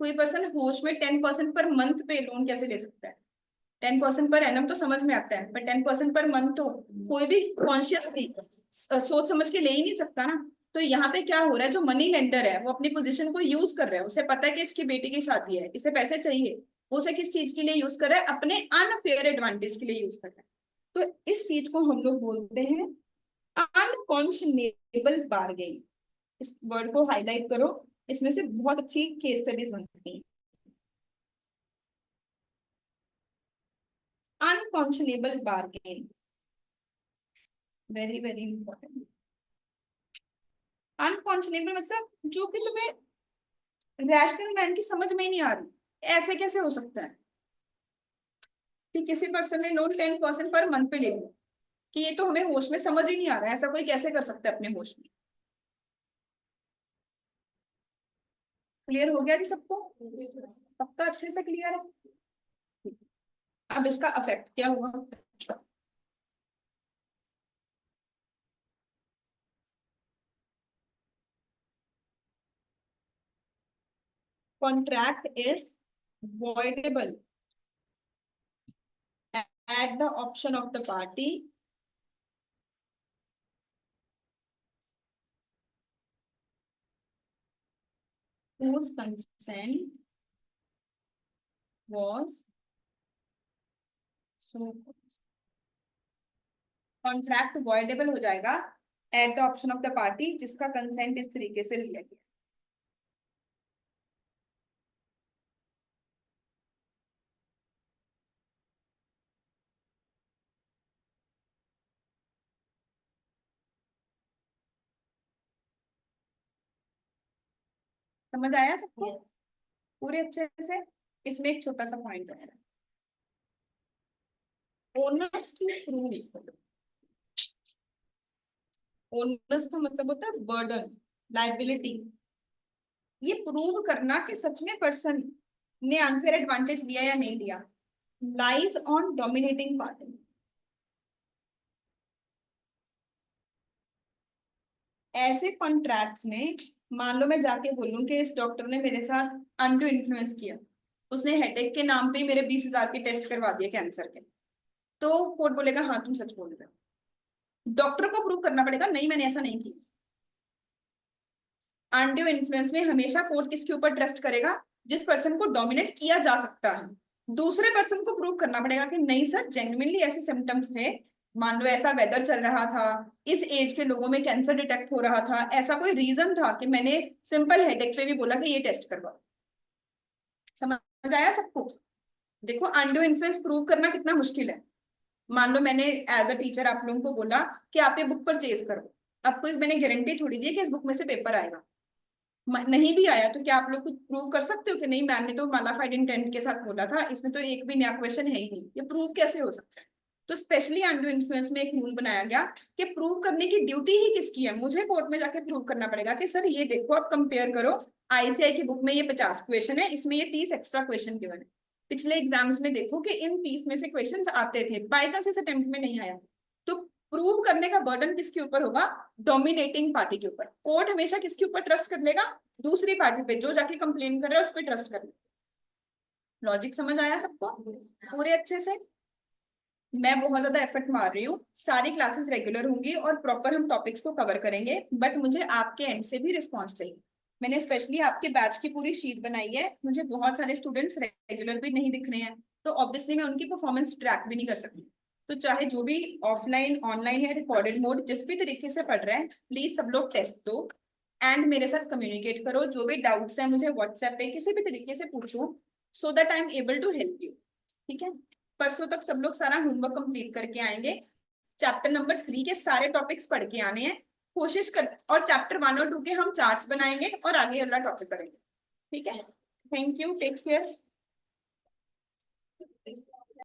कोई पर्सन होश में 10% पर मंथ पे लोन कैसे ले सकता है? 10% पर एनम तो समझ में आता है, पर 10% पर मंथ तो कोई भी कॉन्शियसली सोच समझ के ले ही नहीं सकता ना। तो यहाँ पे क्या हो रहा है, जो मनी लेंडर है वो अपनी पोजीशन को यूज कर रहा है। उसे पता है कि इसकी बेटी की शादी है, इसे पैसे चाहिए, वो उसे किस चीज के लिए यूज कर रहा है? अपने अनफेयर एडवांटेज के लिए यूज कर रहा है। तो इस चीज को हम लोग बोलते हैं अनकॉन्शनेबल बार्गेन। इस वर्ड को हाईलाइट करो, इसमें से बहुत अच्छी केस स्टडीज बनती हैं। अनकॉन्शनेबल बार्गेन, वेरी वेरी इंपॉर्टेंट। अनकॉन्शनेबल मतलब जो कि तुम्हें रैशनल मैन की समझ में ही नहीं आ रही, ऐसे कैसे हो सकता है कि किसी पर्सन ने लोन 10% पर मंथ पे ले लिया, कि ये तो हमें होश में समझ ही नहीं आ रहा है, ऐसा कोई कैसे कर सकता है अपने होश में? क्लियर हो गया जी सबको? पक्का अच्छे से क्लियर है? अब इसका इफेक्ट क्या हुआ? Contract is voidable at the option of the party whose consent was so contract voidable हो जाएगा at the option of the party जिसका कंसेंट इस तरीके से लिया गया। समझ आया सबको? पूरे अच्छे से? इसमें एक छोटा सा पॉइंट है, ओनर्स टू प्रूव। ओनर्स का मतलब होता है बर्डन, लाइबिलिटी। ये प्रूव करना कि सच में पर्सन ने अनफेयर एडवांटेज लिया या नहीं लिया, लाइज ऑन डोमिनेटिंग पार्टी। ऐसे कॉन्ट्रैक्ट्स में मान लो मैं जाके बोलूं कि इस डॉक्टर ने मेरे साथ अनड्यू इन्फ्लुएंस किया, उसने हेडेक के नाम पे मेरे 20,000 के टेस्ट करवा दिए कैंसर के, तो कोर्ट बोलेगा हाँ तुम सच बोल रहे हो। डॉक्टर को प्रूव करना पड़ेगा नहीं मैंने ऐसा नहीं किया। अनड्यू इन्फ्लुएंस में हमेशा कोर्ट किसके ऊपर ट्रस्ट करेगा? जिस पर्सन को डोमिनेट किया जा सकता है। दूसरे पर्सन को प्रूव करना पड़ेगा कि नहीं सर जेन्युइनली ऐसे सिम्टम्स थे, मान लो ऐसा वेदर चल रहा था, इस एज के लोगों में कैंसर डिटेक्ट हो रहा था, ऐसा कोई रीजन था कि मैंने सिंपल हेडेक पे भी बोला कि ये टेस्ट करवाओ। समझ आया सबको? देखो अनड्यू इन्फ्लुएंस प्रूव करना कितना मुश्किल है। मान लो मैंने एज अ टीचर आप लोगों को बोला कि आप ये बुक परचेज करो, आपको मैंने गारंटी थोड़ी दी कि इस बुक में से पेपर आएगा, नहीं भी आया तो क्या आप लोग कुछ प्रूव कर सकते हो कि नहीं मैम ने तो मालाफाइड इंटेंट के साथ बोला था, इसमें तो एक भी नया क्वेश्चन है ही नहीं? ये प्रूव कैसे हो सकता है? तो स्पेशली अनड्यू इन्फ्लुएंस में एक रूल बनाया गया कि प्रूव करने की ड्यूटी ही किसकी है? मुझे कोर्ट में जाके प्रूव करना पड़ेगा कि सर ये देखो आप कंपेयर करो, आईसीआई की बुक में ये 50 क्वेश्चन है, इसमें ये 30 एक्स्ट्रा क्वेश्चन गिवन है। पिछले एग्जाम्स में देखो कि इन 30 में से क्वेश्चन आते थे, बाई चांस इस अटेम्प्ट में नहीं आया, तो प्रूव करने का बर्डन किसके ऊपर होगा? डोमिनेटिंग पार्टी के ऊपर। कोर्ट हमेशा किसके ऊपर ट्रस्ट कर लेगा? दूसरी पार्टी पे, जो जाके कंप्लेन कर रहा है उस पर ट्रस्ट कर लेगा। लॉजिक समझ आया सबको पूरे अच्छे से? मैं बहुत ज्यादा एफर्ट मार रही हूँ, सारी क्लासेस रेगुलर होंगी और प्रॉपर हम टॉपिक्स को कवर करेंगे, बट मुझे आपके एंड से भी रिस्पॉन्स चाहिए। मैंने स्पेशली आपके बैच की पूरी शीट बनाई है, मुझे बहुत सारे स्टूडेंट्स रेगुलर भी नहीं दिख रहे हैं, तो ऑब्वियसली मैं उनकी परफॉर्मेंस ट्रैक भी नहीं कर सकती। तो चाहे जो भी ऑफलाइन ऑनलाइन या रिकॉर्डेड मोड जिस भी तरीके से पढ़ रहे हैं, प्लीज सब लोग टेस्ट दो एंड मेरे साथ कम्युनिकेट करो। जो भी डाउट्स है मुझे व्हाट्सएप पे किसी भी तरीके से पूछो, so that I am able to help you. ठीक है? परसों तक सब लोग सारा होमवर्क कंप्लीट करके आएंगे। चैप्टर नंबर 3 के सारे टॉपिक्स पढ़ के आने हैं, कोशिश कर, और चैप्टर 1 और 2 के हम चार्ट्स बनाएंगे और आगे अगला टॉपिक करेंगे। ठीक है? Thank you, take care.